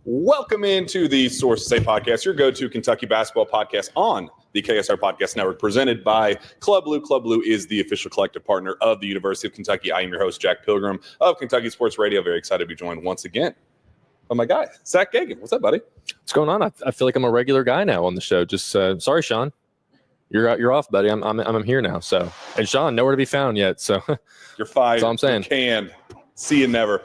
Welcome into the Sources Say podcast, your go-to Kentucky basketball podcast on the KSR Podcast Network, presented by Club Blue. Club Blue is the official collective partner of the University of Kentucky. I am your host, Jack Pilgrim of Kentucky Sports Radio. Very excited to be joined once again by my guy, Zach Gagan. What's up, buddy? What's going on? I feel like I'm a regular guy now on the show. Just sorry, Sean. You're off, buddy. I'm here now. So, and Sean, nowhere to be found yet. So you're fired. That's all I'm saying. You're canned. See you never.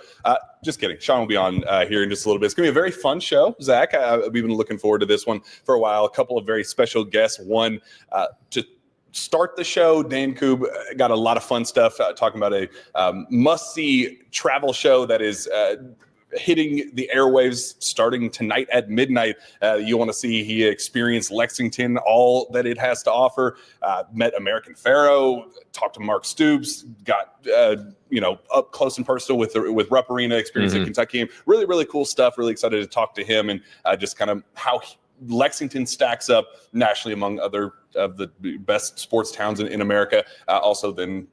Just kidding. Sean will be on here in just a little bit. It's going to be a very fun show, Zach. We've been looking forward to this one for a while. A couple of very special guests. One to start the show, Dan Koob got a lot of fun stuff talking about a must-see travel show that is hitting the airwaves starting tonight at midnight. You want to see he experienced Lexington, all that it has to offer. Met American Pharaoh, talked to Mark Stoops, got up close and personal with Rupp Arena, experience at Kentucky. Really, really cool stuff. Really excited to talk to him and just kind of how Lexington stacks up nationally among other of the best sports towns in America. Also, then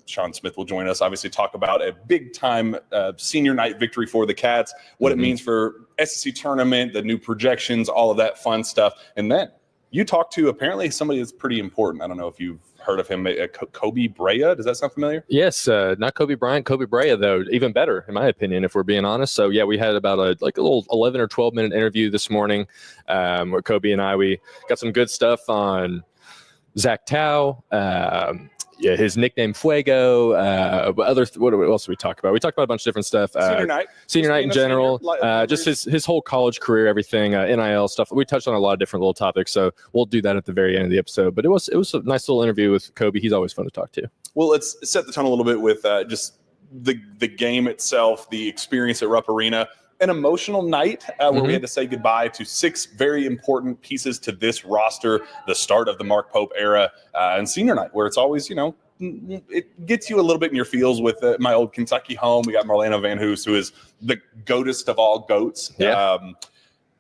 Sean Smith will join us, obviously talk about a big-time senior night victory for the Cats, what it means for SEC tournament, the new projections, all of that fun stuff. And then you talk to apparently somebody that's pretty important. I don't know if you've heard of him, Koby Brea. Does that sound familiar? Yes, not Kobe Bryant, Koby Brea, though. Even better, in my opinion, if we're being honest. So, yeah, we had about a little 11 or 12-minute interview this morning where Koby and we got some good stuff on Zach Tao, his nickname Fuego. What else did we talk about? We talked about a bunch of different stuff. Senior night in general. Just his whole college career, everything, NIL stuff. We touched on a lot of different little topics, so we'll do that at the very end of the episode. But it was a nice little interview with Koby. He's always fun to talk to. Well, let's set the tone a little bit with just the game itself, the experience at Rupp Arena. An emotional night where we had to say goodbye to 6 very important pieces to this roster, the start of the Mark Pope era, and senior night, where it's always, it gets you a little bit in your feels with my old Kentucky home. We got Marlena Van Hoos, who is the goatest of all goats. Yeah.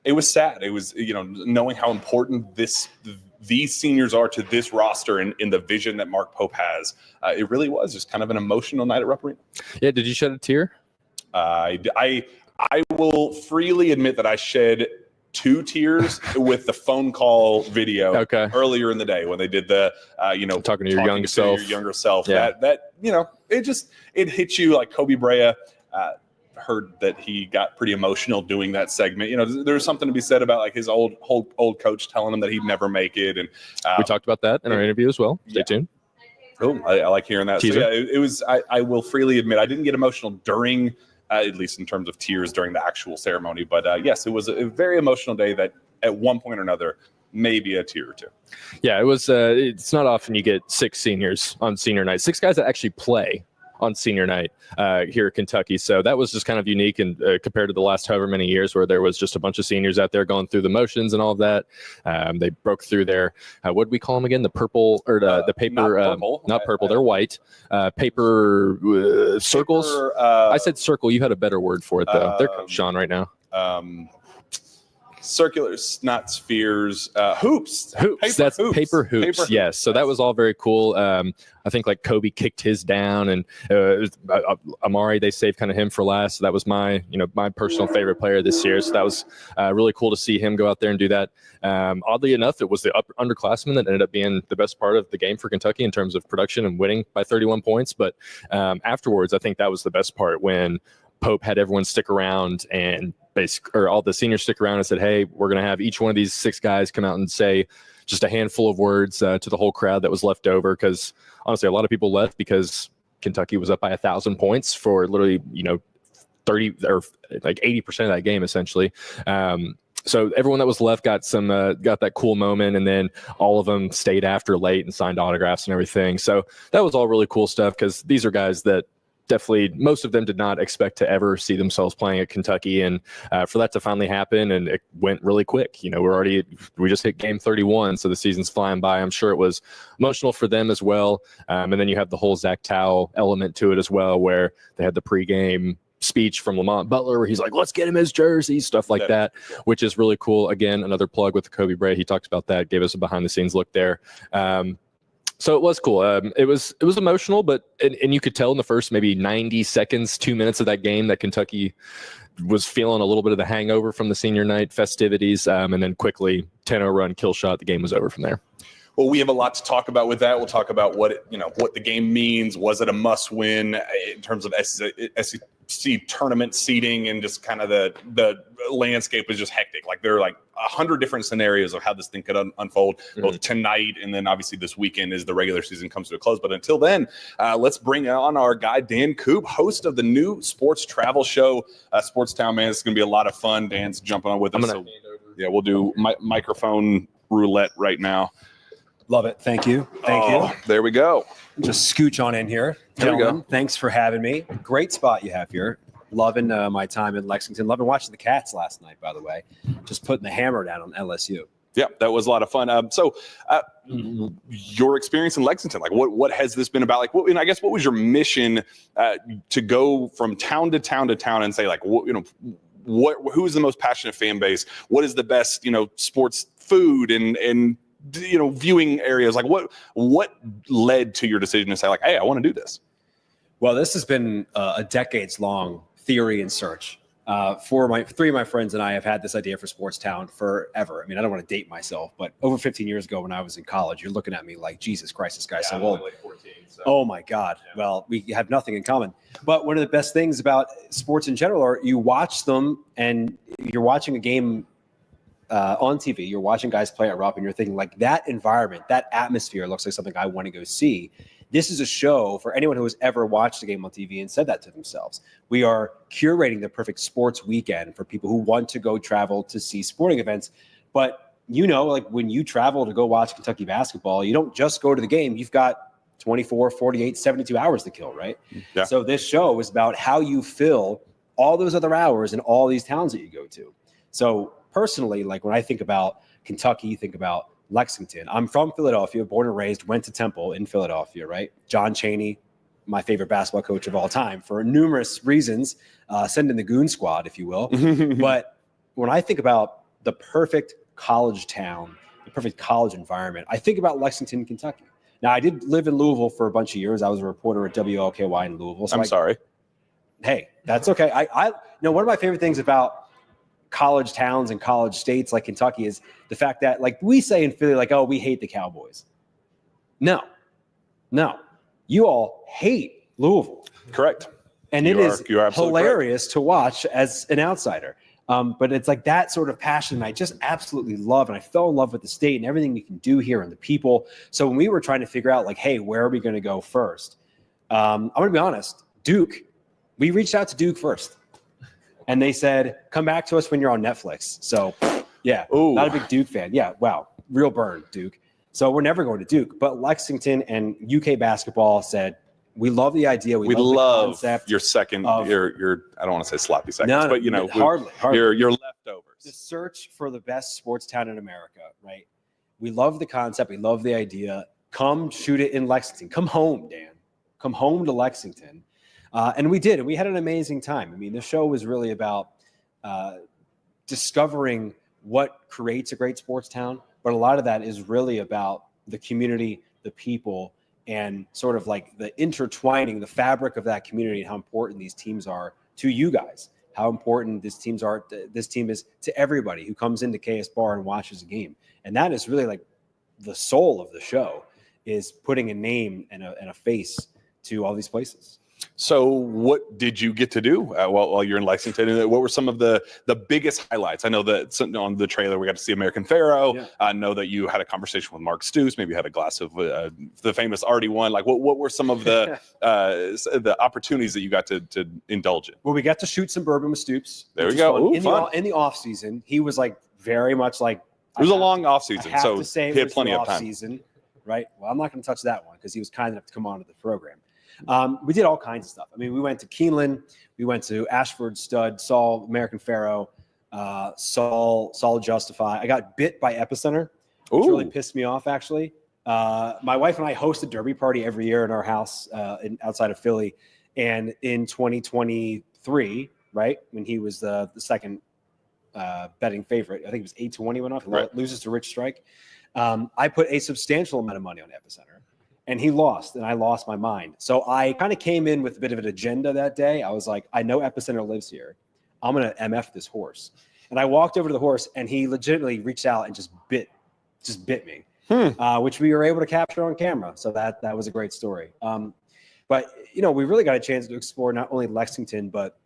It was sad. It was, knowing how important these seniors are to this roster and in the vision that Mark Pope has. It really was just kind of an emotional night at Rupp Arena. Yeah. Did you shed a tear? I will freely admit that I shed 2 tears with the phone call video earlier in the day when they did the, talking to your younger self. Yeah. That it hit you like Koby Brea. Heard that he got pretty emotional doing that segment. There's something to be said about like his old coach telling him that he'd never make it. And we talked about that in our interview as well. Stay tuned. Cool. I like hearing that. Teaser. So, it was, I will freely admit I didn't get emotional during at least in terms of tears during the actual ceremony. But yes, it was a very emotional day that at one point or another, maybe a tear or 2. Yeah, it was. It's not often you get 6 seniors on senior night, 6 guys that actually play on senior night here at Kentucky. So that was just kind of unique and compared to the last however many years where there was just a bunch of seniors out there going through the motions and all of that. They broke through their, what did we call them again? The purple or the paper, not purple, they're white. Paper circles. I said circle. You had a better word for it though. They're Sean right now. Circulars, not spheres, hoops. That's paper hoops. Yes. So that was all very cool. I think like Koby kicked his down, and Amari, they saved kind of him for last. So that was my personal favorite player this year. So that was really cool to see him go out there and do that. Oddly enough, it was the underclassmen that ended up being the best part of the game for Kentucky in terms of production and winning by 31 points. But afterwards, I think that was the best part when Pope had everyone stick around and all the seniors stick around and said, hey, we're going to have each one of these 6 guys come out and say just a handful of words to the whole crowd that was left over. Because honestly, a lot of people left because Kentucky was up by 1,000 points for literally, 30 or like 80% of that game, essentially. So everyone that was left got that cool moment, and then all of them stayed after late and signed autographs and everything. So that was all really cool stuff because these are guys that definitely most of them did not expect to ever see themselves playing at Kentucky, and for that to finally happen, and it went really quick. We just hit game 31, so the season's flying by. I'm sure it was emotional for them as well. And then you have the whole Zach Tao element to it as well, where they had the pregame speech from Lamont Butler where he's like, let's get him his jersey, stuff like that, which is really cool. Again, another plug with Koby Brea. He talks about that, gave us a behind the scenes look there. So it was cool. It was emotional, but and you could tell in the first maybe 90 seconds, 2 minutes of that game that Kentucky was feeling a little bit of the hangover from the senior night festivities, and then quickly 10-0 run, kill shot. The game was over from there. Well, we have a lot to talk about with that. We'll talk about what the game means. Was it a must-win in terms of SEC tournament seeding, and just kind of the landscape is just hectic. Like there are like 100 different scenarios of how this thing could unfold, both tonight and then obviously this weekend as the regular season comes to a close. But until then, let's bring on our guy Dan Koob, host of the new sports travel show, SportsTown. Man, it's going to be a lot of fun. Dan's jumping on with us. So, yeah, we'll do microphone roulette right now. Love it. Thank you. Thank you. There we go. Just scooch on in here. There we Gentlemen, go. thanks for having me. Great spot you have here. Loving my time in Lexington. Loving watching the Cats last night, by the way. Just putting the hammer down on LSU. Yeah, that was a lot of fun. So your experience in Lexington, like what has this been about? Like, I guess what was your mission to go from town to town to town and say, like, who is the most passionate fan base? What is the best, sports food and viewing areas? Like what led to your decision to say, like, hey, I want to do this? Well, this has been a decades-long theory and search. Three of my friends and I have had this idea for SportsTown forever. I mean, I don't want to date myself, but over 15 years ago when I was in college, you're looking at me like, Jesus Christ, this guy's so old. Like 14, so. Oh, my God. Yeah. Well, we have nothing in common. But one of the best things about sports in general are you watch them and you're watching a game on TV, you're watching guys play at Rupp, and you're thinking, like, that environment, that atmosphere looks like something I want to go see. This is a show for anyone who has ever watched a game on TV and said that to themselves. We are curating the perfect sports weekend for people who want to go travel to see sporting events. But, like when you travel to go watch Kentucky basketball, you don't just go to the game. You've got 24, 48, 72 hours to kill, right? Yeah. So this show is about how you fill all those other hours in all these towns that you go to. So personally, like when I think about Kentucky, think about Lexington. I'm from Philadelphia, born and raised, went to Temple in Philadelphia, right? John Chaney, my favorite basketball coach of all time for numerous reasons, send in the goon squad, if you will. But when I think about the perfect college town, the perfect college environment, I think about Lexington, Kentucky. Now, I did live in Louisville for a bunch of years. I was a reporter at WLKY in Louisville. So I'm sorry. Hey, that's okay. I one of my favorite things about college towns and college states like Kentucky is the fact that, like we say in Philly, like, oh, we hate the Cowboys. No, you all hate Louisville. Correct. And it is hilarious to watch as an outsider. But it's like that sort of passion I just absolutely love. And I fell in love with the state and everything we can do here and the people. So when we were trying to figure out, like, hey, where are we going to go first? I'm going to be honest, Duke, we reached out to Duke first. And they said, come back to us when you're on Netflix. So, yeah, not a big Duke fan. Yeah, wow, real burn, Duke. So we're never going to Duke. But Lexington and UK basketball said, we love the idea. We love the concept. Your second, your I don't want to say sloppy seconds, but hardly. Your leftovers. The search for the best sports town in America, right? We love the concept. We love the idea. Come shoot it in Lexington. Come home, Dan. Come home to Lexington. And we did, and we had an amazing time. I mean, the show was really about discovering what creates a great sports town, but a lot of that is really about the community, the people, and sort of like the intertwining, the fabric of that community, and how important these teams are to you guys, how important this team is to everybody who comes into KS Bar and watches a game. And that is really like the soul of the show, is putting a name and a face to all these places. So what did you get to do while you're in Lexington? And what were some of the biggest highlights? I know that on the trailer we got to see American Pharaoh. Yeah. I know that you had a conversation with Mark Stoops, maybe had a glass of the famous RD1. Like what were some of the opportunities that you got to indulge in? Well, we got to shoot some bourbon with Stoops. There we go. Ooh, in the off season, he was like very much like, it was a long off season, so he had plenty of time. Season, right? Well, I'm not going to touch that one because he was kind enough to come onto the program. We did all kinds of stuff. I mean, we went to Keeneland, we went to Ashford Stud, saw American Pharaoh, saw Justify. I got bit by Epicenter, which really pissed me off, actually. My wife and I host a derby party every year in our house outside of Philly. And in 2023, right, when he was the second betting favorite, I think it was 8-1 he went off, loses to Rich Strike. I put a substantial amount of money on Epicenter. And he lost, and I lost my mind. So I kind of came in with a bit of an agenda that day. I was like, I know Epicenter lives here. I'm going to MF this horse. And I walked over to the horse, and he legitimately reached out and just bit me, which we were able to capture on camera. So that was a great story. But, we really got a chance to explore not only Lexington, but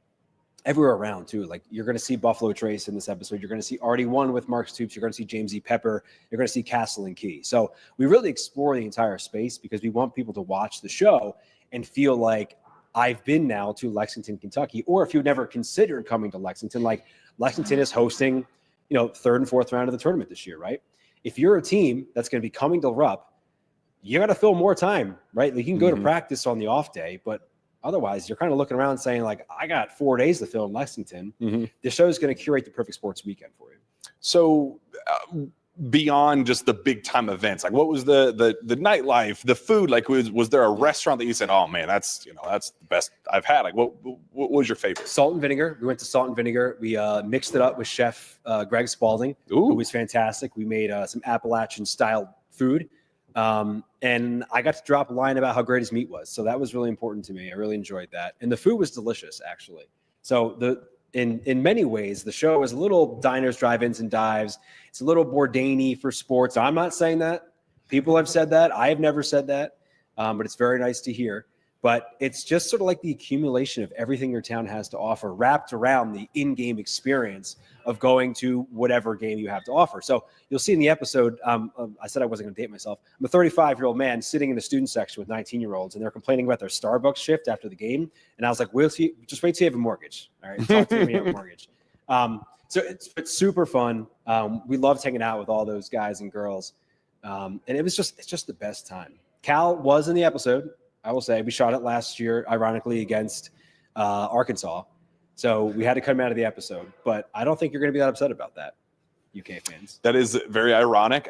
everywhere around too. Like, you're going to see Buffalo Trace in this episode. You're going to see RD1 with Mark Stoops. You're going to see James E. Pepper. You're going to see Castle and Key. So we really explore the entire space because we want people to watch the show and feel like I've been now to Lexington, Kentucky. Or if you've never considered coming to Lexington, like Lexington is hosting, third and fourth round of the tournament this year, right? If you're a team that's going to be coming to Rupp, you got to fill more time, right? Like, you can go to practice on the off day, but otherwise you're kind of looking around saying, like, I got 4 days to fill in Lexington. The show is going to curate the perfect sports weekend for you. So beyond just the big time events, like, what was the nightlife, the food? Like, was there a restaurant that you said, oh man, that's the best I've had? Like, what was your favorite? Salt and Vinegar. We went to Salt and Vinegar. We mixed it up with Chef Greg Spalding, who was fantastic. We made some Appalachian style food. And I got to drop a line about how great his meat was. So that was really important to me. I really enjoyed that. And the food was delicious, actually. So in many ways, the show is a little diners, drive-ins, and dives. It's a little Bourdain-y for sports. I'm not saying that. People have said that. I have never said that. But it's very nice to hear. But it's just sort of like the accumulation of everything your town has to offer, wrapped around the in-game experience of going to whatever game you have to offer. So you'll see in the episode, I said I wasn't going to date myself. I'm a 35-year-old man sitting in the student section with 19-year-olds, and they're complaining about their Starbucks shift after the game. And I was like, just wait till you have a mortgage. All right, talk to me when you have a mortgage. So it's super fun. We loved hanging out with all those guys and girls. And it's just the best time. Cal was in the episode. I will say we shot it last year, ironically, against Arkansas. So we had to cut him out of the episode. But I don't think you're going to be that upset about that, UK fans. That is very ironic.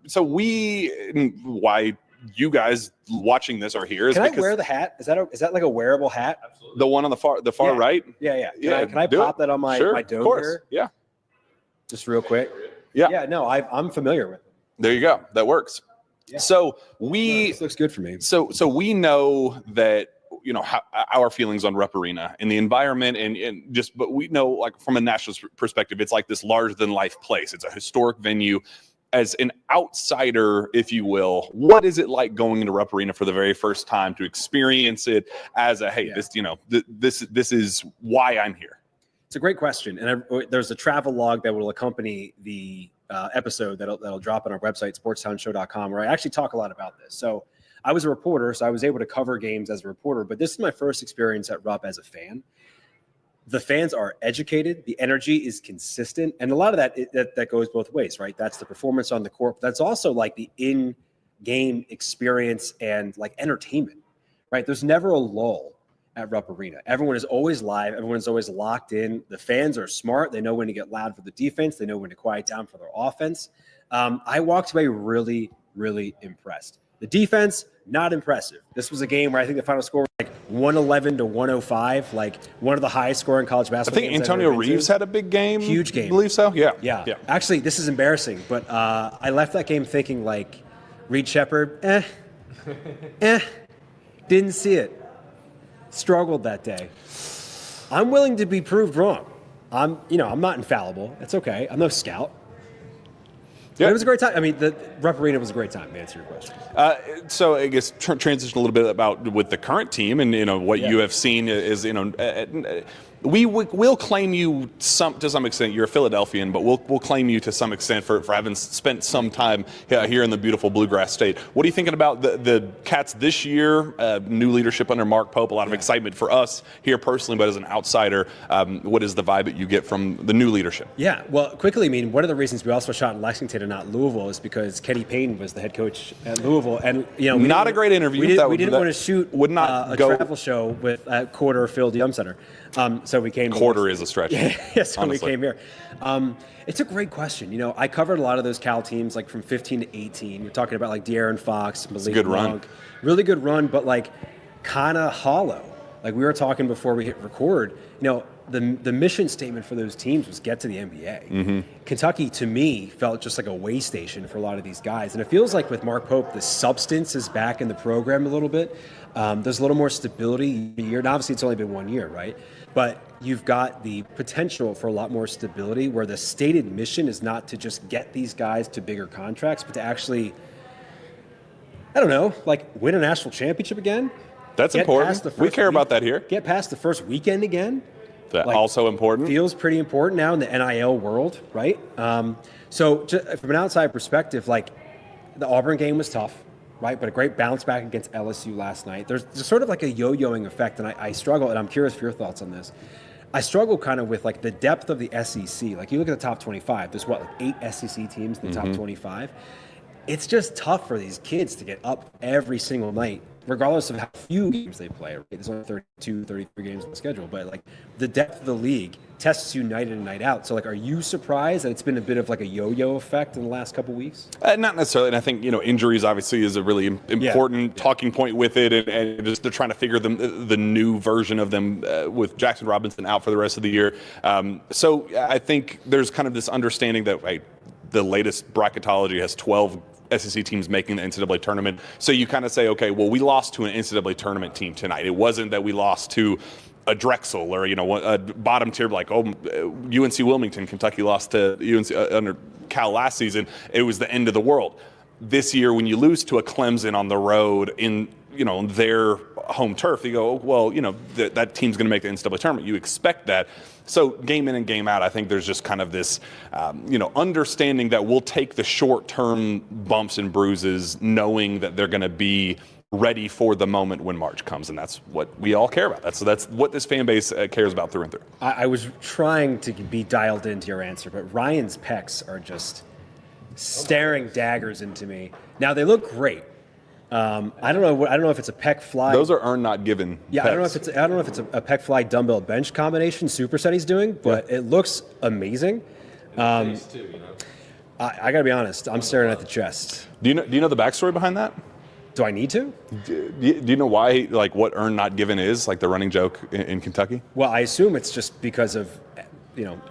So why you guys watching this are here is because I wear the hat? Is that like a wearable hat? Absolutely. The one on the far right? Yeah. Can I pop that on my dome of course. here? Yeah. Just real quick. Yeah. Yeah, no, I'm familiar with it. There you go. That works. Yeah. So this looks good for me. So we know that how our feelings on Rupp Arena and the environment but we know, like, from a national perspective, it's like this larger than life place. It's a historic venue. As an outsider, if you will, what is it like going into Rupp Arena for the very first time to experience it as this is why I'm here? It's a great question, and there's a travel log that will accompany the episode that'll drop on our website, SportsTownShow.com, where I actually talk a lot about this. So I was a reporter, so I was able to cover games as a reporter, but this is my first experience at Rupp as a fan. The fans are educated, the energy is consistent, and a lot of that goes both ways, right? That's the performance on the court, but that's also like the in-game experience and like entertainment, right? There's never a lull at Rupp Arena. Everyone is always live. Everyone's always locked in. The fans are smart. They know when to get loud for the defense. They know when to quiet down for their offense. I walked away really, really impressed. The defense, not impressive. This was a game where I think the final score was like 111 to 105, like one of the highest scoring college basketball games. I think Antonio Reeves had a big game. Huge game. I believe so. Yeah. Actually, this is embarrassing, but I left that game thinking, like, Reed Shepherd, didn't see it. Struggled that day. I'm willing to be proved wrong. I'm not infallible. It's okay. I'm no scout. Yeah. But it was a great time. I mean, the Rupp Arena was a great time, to answer your question. So I guess transition a little bit about with the current team and what you have seen is we'll claim you to some extent. You're a Philadelphian, but we'll claim you to some extent for having spent some time here in the beautiful Bluegrass State. What are you thinking about the Cats this year? New leadership under Mark Pope. A lot of excitement for us here personally, but as an outsider, what is the vibe that you get from the new leadership? Yeah, well, quickly, I mean, one of the reasons we also shot in Lexington and not Louisville is because Kenny Payton was the head coach at Louisville, and not a great interview. We didn't want to shoot a travel show with Quarter Field Yum Center. So we came. Quarter is a stretch. Yes, when we came here. It's a great question. I covered a lot of those Cal teams, like from 15 to 18. We're talking about like De'Aaron Fox, Malik good Monk. Run. Really good run, but like kind of hollow. Like we were talking before we hit record, the mission statement for those teams was get to the NBA. Mm-hmm. Kentucky, to me, felt just like a way station for a lot of these guys. And it feels like with Mark Pope, the substance is back in the program a little bit. There's a little more stability year. And obviously, it's only been 1 year, right? But you've got the potential for a lot more stability where the stated mission is not to just get these guys to bigger contracts, but to actually, I don't know, like win a national championship again. That's important. We care about that here. Get past the first weekend again. That also important. Feels pretty important now in the NIL world, right? So just from an outside perspective, like the Auburn game was tough, right? But a great bounce back against LSU last night. There's sort of like a yo-yoing effect, and I struggle, and I'm curious for your thoughts on this. I struggle kind of with like the depth of the SEC. Like you look at the top 25, there's like 8 SEC teams in the top 25. It's just tough for these kids to get up every single night, regardless of how few games they play. Right? There's only 32, 33 games on the schedule, but like the depth of the league tests you night in and night out. So like, are you surprised that it's been a bit of like a yo-yo effect in the last couple weeks? Not necessarily. And I think, injuries obviously is a really important talking point with it. And just they're trying to figure the new version of them with Jackson Robinson out for the rest of the year. So I think there's kind of this understanding that the latest bracketology has 12 SEC teams making the NCAA tournament. So you kind of say, okay, well, we lost to an NCAA tournament team tonight. It wasn't that we lost to a Drexel or, a bottom tier like, UNC Wilmington, Kentucky lost to UNC under Cal last season. It was the end of the world. This year, when you lose to a Clemson on the road in, their home turf, you go, well, that team's going to make the NCAA tournament. You expect that. So game in and game out, I think there's just kind of this, understanding that we'll take the short-term bumps and bruises, knowing that they're going to be ready for the moment when March comes, and that's what we all care about. That's what this fan base cares about through and through. I was trying to be dialed into your answer, but Ryan's pecs are just staring daggers into me. Now they look great. I don't know if it's a pec fly. Those are earned, not given. Yeah, pecs. I don't know if it's a pec fly dumbbell bench combination superset he's doing, but it looks amazing. I gotta be honest, I'm staring at the chest. Do you know the backstory behind that? Do I need to? Do you know why, what earned, not given is, the running joke in Kentucky? Well, I assume it's just because of,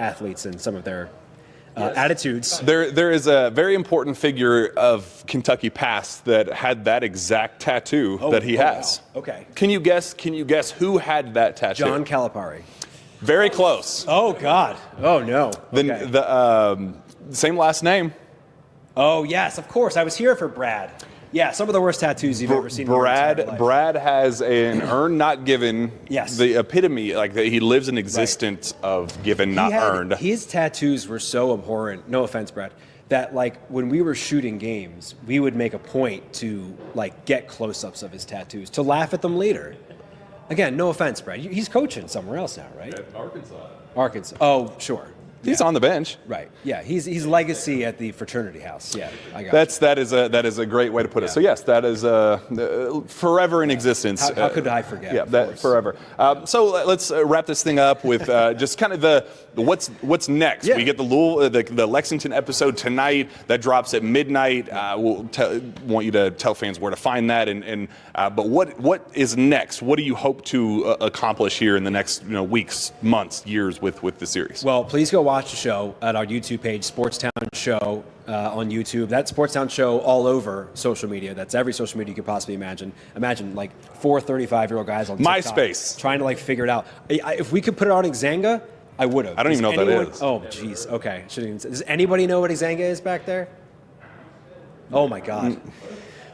athletes and some of their attitudes. There is a very important figure of Kentucky past that had that exact tattoo that he has. Wow. Okay. Can you guess who had that tattoo? John Calipari. Very close. Oh God. Oh no. Okay. The same last name. Oh yes, of course. I was here for Brad. Yeah, some of the worst tattoos you've ever seen. Brad has an earned, not given. Yes. The epitome, he lives an existence of given, not earned. His tattoos were so abhorrent. No offense, Brad. That when we were shooting games, we would make a point to get close-ups of his tattoos to laugh at them later. Again, no offense, Brad. He's coaching somewhere else now, right? Arkansas. Oh, sure. He's on the bench. Right. Yeah. He's legacy at the fraternity house. Yeah. I got that is a great way to put it. So yes, that is forever in existence. How could I forget? Yeah, that forever. So let's wrap this thing up with just kind of what's next. Yeah. We get the Lexington episode tonight that drops at midnight. We'll want you to tell fans where to find that. But what is next? What do you hope to accomplish here in the next weeks, months, years with the series? Well, please go watch the show at our YouTube page, SportsTown Show on YouTube. That's SportsTown Show all over social media. That's every social media you could possibly imagine. Imagine 4 35-year-old guys on TikTok MySpace trying to figure it out. If we could put it on Xanga, I would have. I don't even know what that is. Oh, jeez. Okay. Does anybody know what Xanga is back there? Oh my God.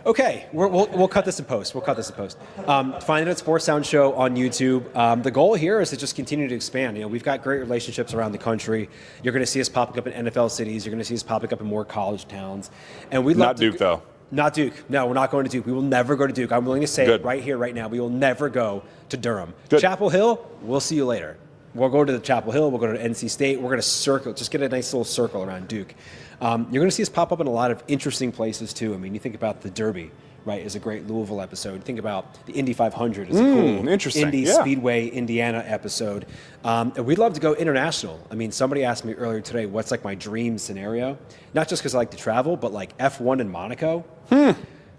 Okay, we'll cut this in post. Find it at SportsTown Show on YouTube. The goal here is to just continue to expand. We've got great relationships around the country. You're going to see us popping up in NFL cities. You're going to see us popping up in more college towns. And we not Duke though. Not Duke. No, we're not going to Duke. We will never go to Duke. I'm willing to say it right here, right now. We will never go to Durham. Good. Chapel Hill. We'll see you later. We'll go to the Chapel Hill. We'll go to NC State. We're going to circle. Just get a nice little circle around Duke. You're going to see us pop up in a lot of interesting places, too. I mean, you think about the Derby, right, is a great Louisville episode. Think about the Indy 500 is a cool Indy Speedway, Indiana episode. And we'd love to go international. I mean, somebody asked me earlier today, what's my dream scenario? Not just because I like to travel, but F1 in Monaco.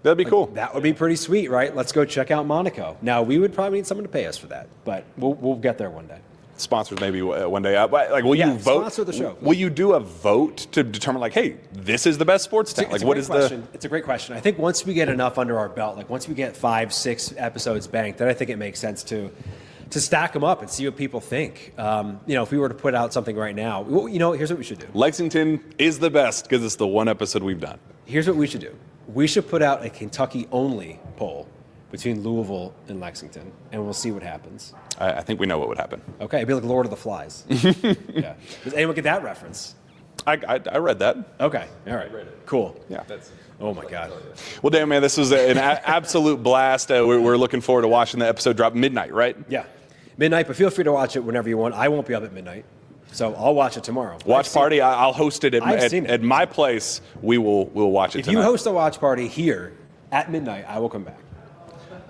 That'd be cool. That would be pretty sweet, right? Let's go check out Monaco. Now, we would probably need someone to pay us for that, but we'll get there one day. Sponsors maybe one day. But like, will you vote? Sponsor the show. Will you do a vote to determine like, hey, this is the best sports town? Like, what is the? It's a great question. I think once we get enough under our belt, like once we get 5-6 episodes banked, then I think it makes sense to stack them up and see what people think. If we were to put out something right now, here's what we should do. Lexington is the best because it's the one episode we've done. Here's what we should do. We should put out a Kentucky-only poll between Louisville and Lexington, and we'll see what happens. I think we know what would happen. Okay, it'd be like Lord of the Flies. Yeah. Does anyone get that reference? I read that. Okay, all right, cool. Yeah. Oh my God. Well, damn man, this was an absolute blast. We're looking forward to watching the episode drop midnight, right? Yeah, midnight. But feel free to watch it whenever you want. I won't be up at midnight, so I'll watch it tomorrow. Watch party. I'll host it at my place. We'll watch it. If tonight. you host a watch party here at midnight, I will come back.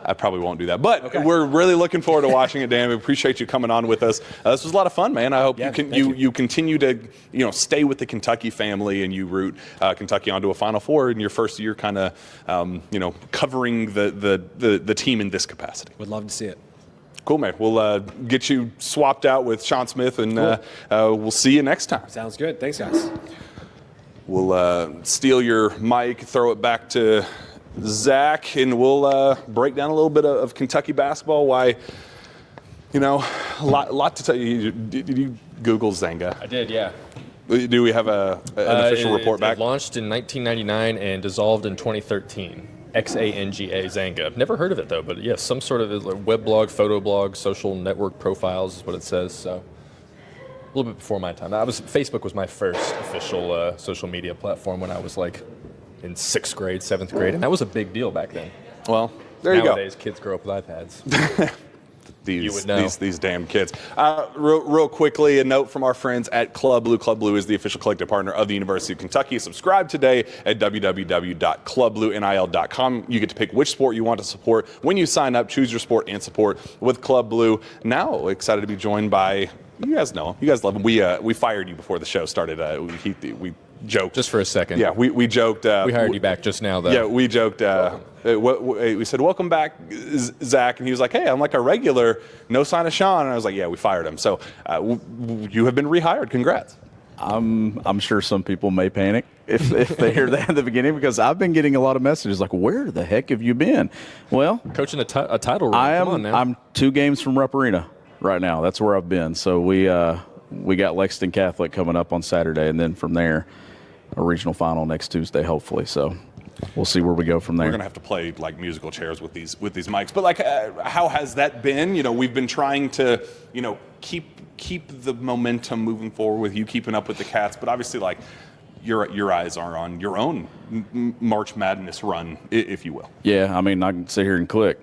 I probably won't do that, but we're really looking forward to watching it, Dan. We appreciate you coming on with us. This was a lot of fun, man. I hope you continue to stay with the Kentucky family and you root Kentucky onto a Final Four in your first year, kind of covering the team in this capacity. Would love to see it. Cool, man. We'll get you swapped out with Sean Smith, and we'll see you next time. Sounds good. Thanks, guys. We'll steal your mic, throw it back to Zach, and we'll break down a little bit of Kentucky basketball. Why, a lot to tell you. Did you Google Zanga? I did, yeah. Do we have an official report back? It launched in 1999 and dissolved in 2013. Xanga, Zanga. Never heard of it though, but yes, some sort of web blog, photo blog, social network profiles is what it says. So a little bit before my time. Facebook was my first official social media platform when I was like in 6th grade, 7th grade, and that was a big deal back then. Well, there you go. Nowadays, kids grow up with iPads. You would know. These damn kids. Real quickly, a note from our friends at Club Blue. Club Blue is the official collective partner of the University of Kentucky. Subscribe today at www.clubbluenil.com. You get to pick which sport you want to support. When you sign up, choose your sport and support with Club Blue. Now, excited to be joined by, you guys know him. You guys love him. We fired you before the show started. We joked. Just for a second. Yeah, we joked. We hired you back just now, though. Yeah, we joked. We said, welcome back, Zach. And he was like, hey, I'm like a regular. No sign of Sean. And I was like, yeah, we fired him. So you have been rehired. Congrats. I'm sure some people may panic if they hear that at the beginning, because I've been getting a lot of messages like, where the heck have you been? Well, coaching a title run. Come on now. I'm 2 games from Rupp Arena right now. That's where I've been. So we got Lexington Catholic coming up on Saturday, and then from there, a regional final next Tuesday, hopefully. So we'll see where we go from there. We're gonna have to play like musical chairs with these mics. But like, how has that been? We've been trying to keep the momentum moving forward with you keeping up with the Cats. But obviously, like, your eyes are on your own March Madness run, if you will. Yeah, I mean, I can sit here and click.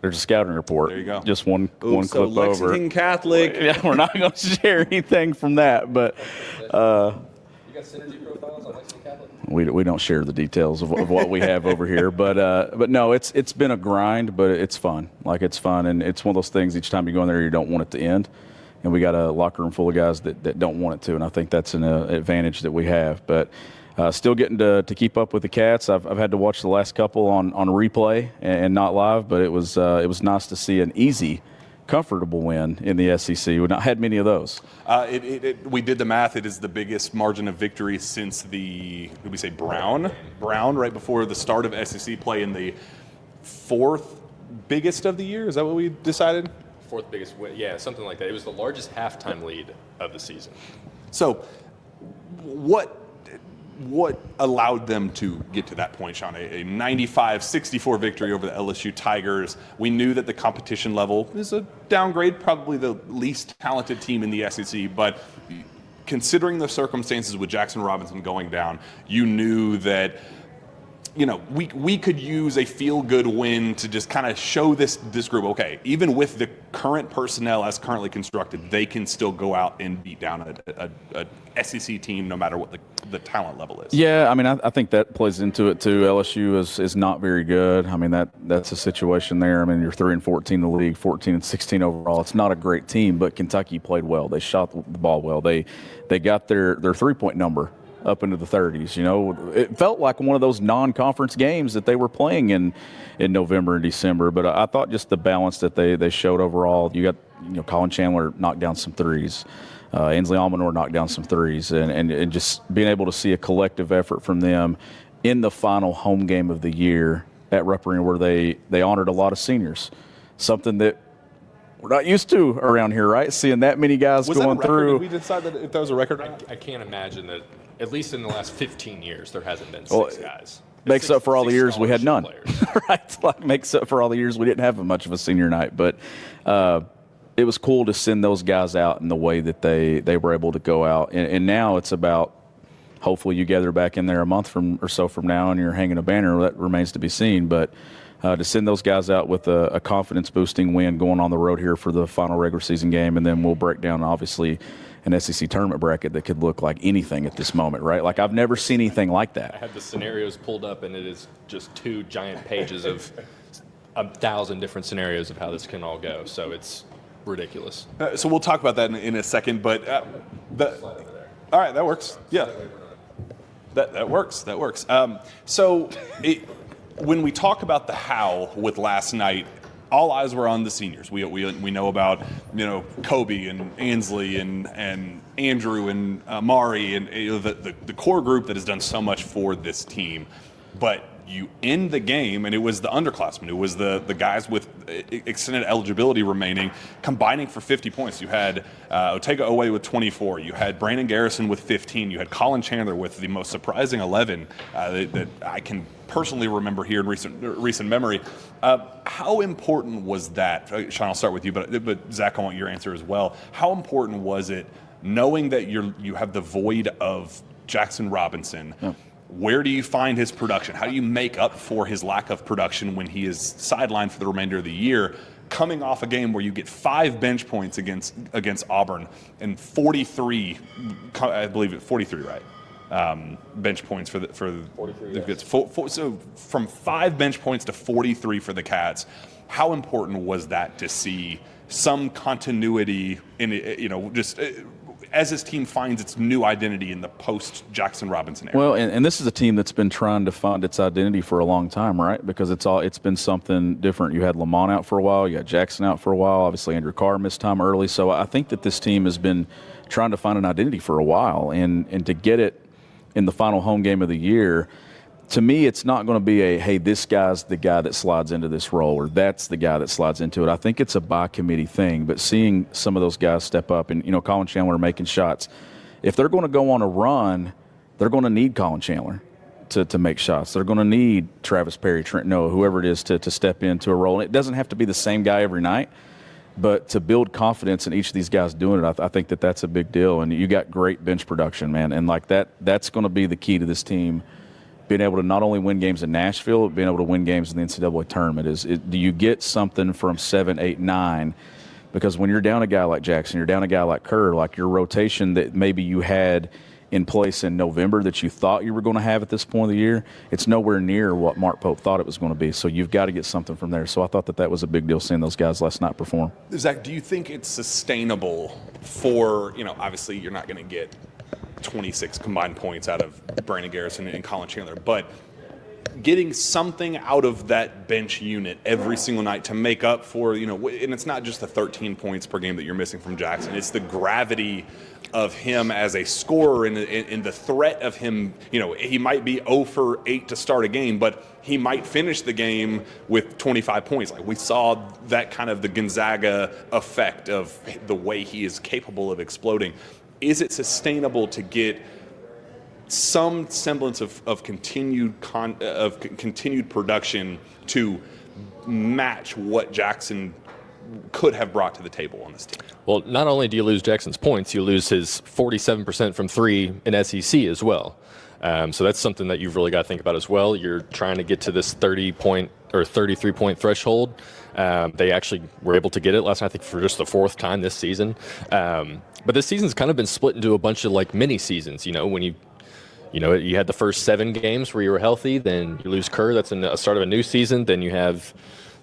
There's a scouting report. There you go. Just one so clip over. Lexington Catholic. Yeah, we're not going to share anything from that, but You got synergy profiles on Lexington Catholic? We don't share the details of what we have over here, but no, it's been a grind, but it's fun. Like, it's fun, and it's one of those things. Each time you go in there, you don't want it to end, and we got a locker room full of guys that don't want it to, and I think that's an advantage that we have. But still getting to keep up with the Cats. I've had to watch the last couple on replay and not live, but it was nice to see an easy, comfortable win in the SEC. We've not had many of those. We did the math. It is the biggest margin of victory since did we say Brown right before the start of SEC play, in the 4th biggest of the year. Is that what we decided? 4th biggest win. Yeah, something like that. It was the largest halftime lead of the season. So what allowed them to get to that point, Sean? A 95-64 victory over the LSU Tigers. We knew that the competition level is a downgrade, probably the least talented team in the SEC, but considering the circumstances with Jackson Robinson going down, you knew that we could use a feel-good win to just kind of show this group, okay, even with the current personnel as currently constructed, they can still go out and beat down a SEC team no matter what the talent level is. Yeah, I mean, I think that plays into it too. LSU is not very good. I mean, that's a situation there. I mean, you're 3-14 in the league, 14-16 overall. It's not a great team, but Kentucky played well. They shot the ball well. They got their 3-point number up into the 30s. You know, it felt like one of those non-conference games that they were playing in November and December. But I thought just the balance that they showed overall. You got, you know, Colin Chandler knocked down some threes. Ainsley Almanor knocked down some threes, and just being able to see a collective effort from them in the final home game of the year at Rupp Arena, where they honored a lot of seniors, something that we're not used to around here, right? Seeing that many guys going through. Did we decide that if that was a record? I can't imagine that, at least in the last 15 years, there hasn't been 6 guys. Makes up for all the years we had none. Right? Like, makes up for all the years we didn't have much of a senior night. But it was cool to send those guys out in the way that they were able to go out. And now it's about, hopefully you gather back in there a month or so from now and you're hanging a banner. That remains to be seen. But to send those guys out with a confidence-boosting win going on the road here for the final regular season game, and then we'll break down, obviously, an SEC tournament bracket that could look like anything at this moment, right? Like, I've never seen anything like that. I had the scenarios pulled up, and it is just 2 giant pages of 1,000 different scenarios of how this can all go. So it's ridiculous. So we'll talk about that in a second, but all right, that works. Yeah, that works. That works. When we talk about the how with last night, all eyes were on the seniors. We know about, you know, Koby and Ainsley and Andrew and Amari and, you know, the core group that has done so much for this team. But you end the game, and it was the underclassmen. It was the guys with extended eligibility remaining, combining for 50 points. You had Otega Owe with 24. You had Brandon Garrison with 15. You had Colin Chandler with the most surprising 11 that I can personally remember here in recent memory. How important was that? Sean, I'll start with you, but Zach, I want your answer as well. How important was it knowing that you have the void of Jackson Robinson? Yeah. Where do you find his production? How do you make up for his lack of production when he is sidelined for the remainder of the year, coming off a game where you get 5 bench points against Auburn and 43, I believe it 43, right? Bench points for 43. Yes. So from 5 bench points to 43 for the Cats. How important was that to see some continuity in, you know, just as his team finds its new identity in the post-Jackson Robinson era? Well, and this is a team that's been trying to find its identity for a long time, right? Because it's been something different. You had Lamont out for a while. You had Jackson out for a while. Obviously, Andrew Carr missed time early. So I think that this team has been trying to find an identity for a while. And to get it in the final home game of the year, to me, it's not going to be hey, this guy's the guy that slides into this role, or that's the guy that slides into it. I think it's a by-committee thing, but seeing some of those guys step up and, you know, Colin Chandler making shots, if they're going to go on a run, they're going to need Colin Chandler to make shots. They're going to need Travis Perry, Trent Noah, whoever it is to step into a role. And it doesn't have to be the same guy every night, but to build confidence in each of these guys doing it, I think that's a big deal. And you got great bench production, man, and like that's going to be the key to this team being able to not only win games in Nashville, but being able to win games in the NCAA tournament. Do you get something from 7, 8, 9? Because when you're down a guy like Jackson, you're down a guy like Kerr, like your rotation that maybe you had in place in November that you thought you were going to have at this point of the year, it's nowhere near what Mark Pope thought it was going to be. So you've got to get something from there. So I thought that was a big deal seeing those guys last night perform. Zach, do you think it's sustainable for, you know, obviously you're not going to get 26 combined points out of Brandon Garrison and Colin Chandler, but getting something out of that bench unit every single night to make up for, you know, and it's not just the 13 points per game that you're missing from Jackson, it's the gravity of him as a scorer and the threat of him. You know, he might be 0 for 8 to start a game, but he might finish the game with 25 points. Like we saw that kind of the Gonzaga effect of the way he is capable of exploding. Is it sustainable to get some semblance of continued production to match what Jackson could have brought to the table on this team? Well, not only do you lose Jackson's points, you lose his 47% from 3 in SEC as well. So that's something that you've really got to think about as well. You're trying to get to this 30-point or 33-point threshold. They actually were able to get it last night, I think, for just the 4th time this season. But this season's kind of been split into a bunch of like mini seasons. You know, when you had the first 7 games where you were healthy, then you lose Kerr. That's a start of a new season. Then you have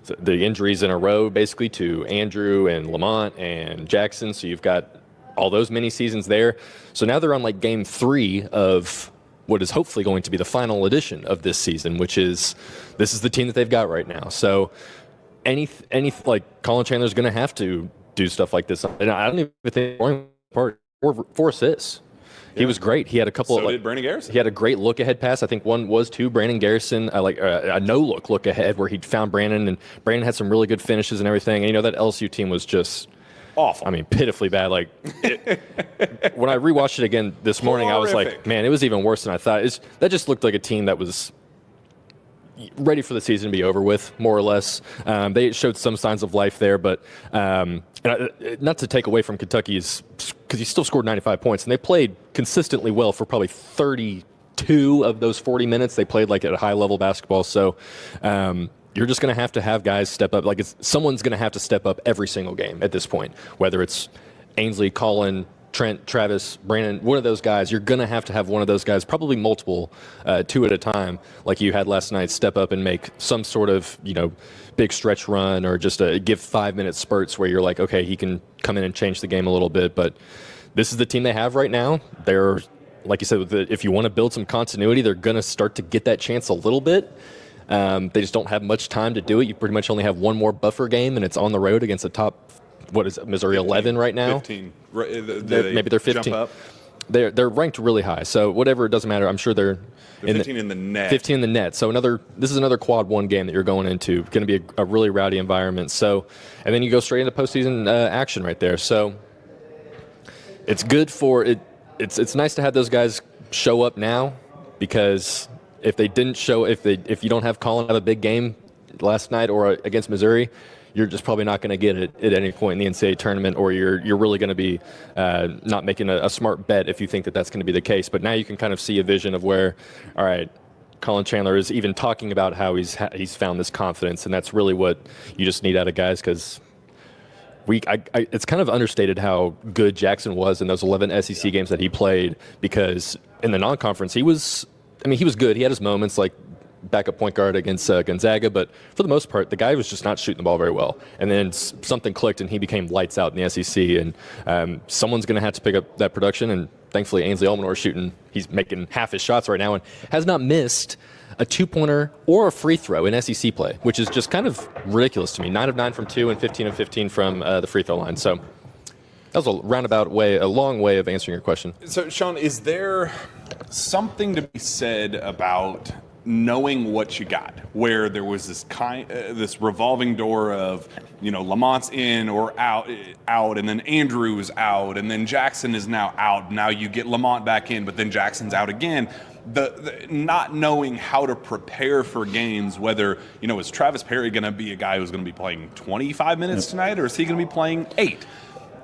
the injuries in a row, basically, to Andrew and Lamont and Jackson. So you've got all those mini seasons there. So now they're on like game 3 of what is hopefully going to be the final edition of this season, which is this is the team that they've got right now. So any like Colin Chandler's going to have to do stuff like this. And I don't even think part 4 assists. Yeah. He was great. He had a couple. So did Brandon Garrison. He had a great look ahead pass. I think one was to Brandon Garrison, a no look ahead where he found Brandon, and Brandon had some really good finishes and everything. And that LSU team was just awful. I mean, pitifully bad. Like when I rewatched it again this morning, I was like, man, it was even worse than I thought. That just looked like a team that was ready for the season to be over with, more or less. They showed some signs of life there, but not to take away from Kentucky's, because he still scored 95 points, and they played consistently well for probably 32 of those 40 minutes. They played like at a high-level basketball, so you're just going to have guys step up. Like someone's going to have to step up every single game at this point, whether it's Ainsley, Colin, Trent, Travis, Brandon, one of those guys. You're going to have one of those guys, probably multiple, 2 at a time, like you had last night, step up and make some sort of, big stretch run, or just give 5-minute spurts where you're like, okay, he can come in and change the game a little bit. But this is the team they have right now. They're, like you said, if you want to build some continuity, they're going to start to get that chance a little bit. They just don't have much time to do it. You pretty much only have one more buffer game, and it's on the road against a top, what is it, Missouri 11 right now? 15. Maybe they're 15. Jump up. They're ranked really high. So whatever, it doesn't matter. I'm sure they're 15 in the net. 15 in the net. So this is another quad 1 game that you're going into. Going to be a really rowdy environment. So, and then you go straight into postseason action right there. So it's good for it. It's nice to have those guys show up now, because if they didn't show, if you don't have Colin have a big game last night or against Missouri, you're just probably not going to get it at any point in the NCAA tournament, or you're really going to be not making a smart bet if you think that that's going to be the case. But now you can kind of see a vision of where, all right, Colin Chandler is even talking about how he's found this confidence, and that's really what you just need out of guys, because it's kind of understated how good Jackson was in those 11 SEC games that he played, because in the non-conference he was good. He had his moments, like backup point guard against Gonzaga, but for the most part, the guy was just not shooting the ball very well. And then something clicked, and he became lights out in the SEC. And someone's going to have to pick up that production. And thankfully, Ainsley Almanor is shooting. He's making half his shots right now, and has not missed a 2-pointer or a free throw in SEC play, which is just kind of ridiculous to me. 9 of 9 from 2 and 15 of 15 from the free throw line. So that was a long way of answering your question. So, Sean, is there something to be said about knowing what you got, where there was this revolving door of, Lamont's in or out, and then Andrew is out, and then Jackson is now out. Now you get Lamont back in, but then Jackson's out again. The not knowing how to prepare for games, whether, is Travis Perry going to be a guy who's going to be playing 25 minutes tonight, or is he going to be playing 8?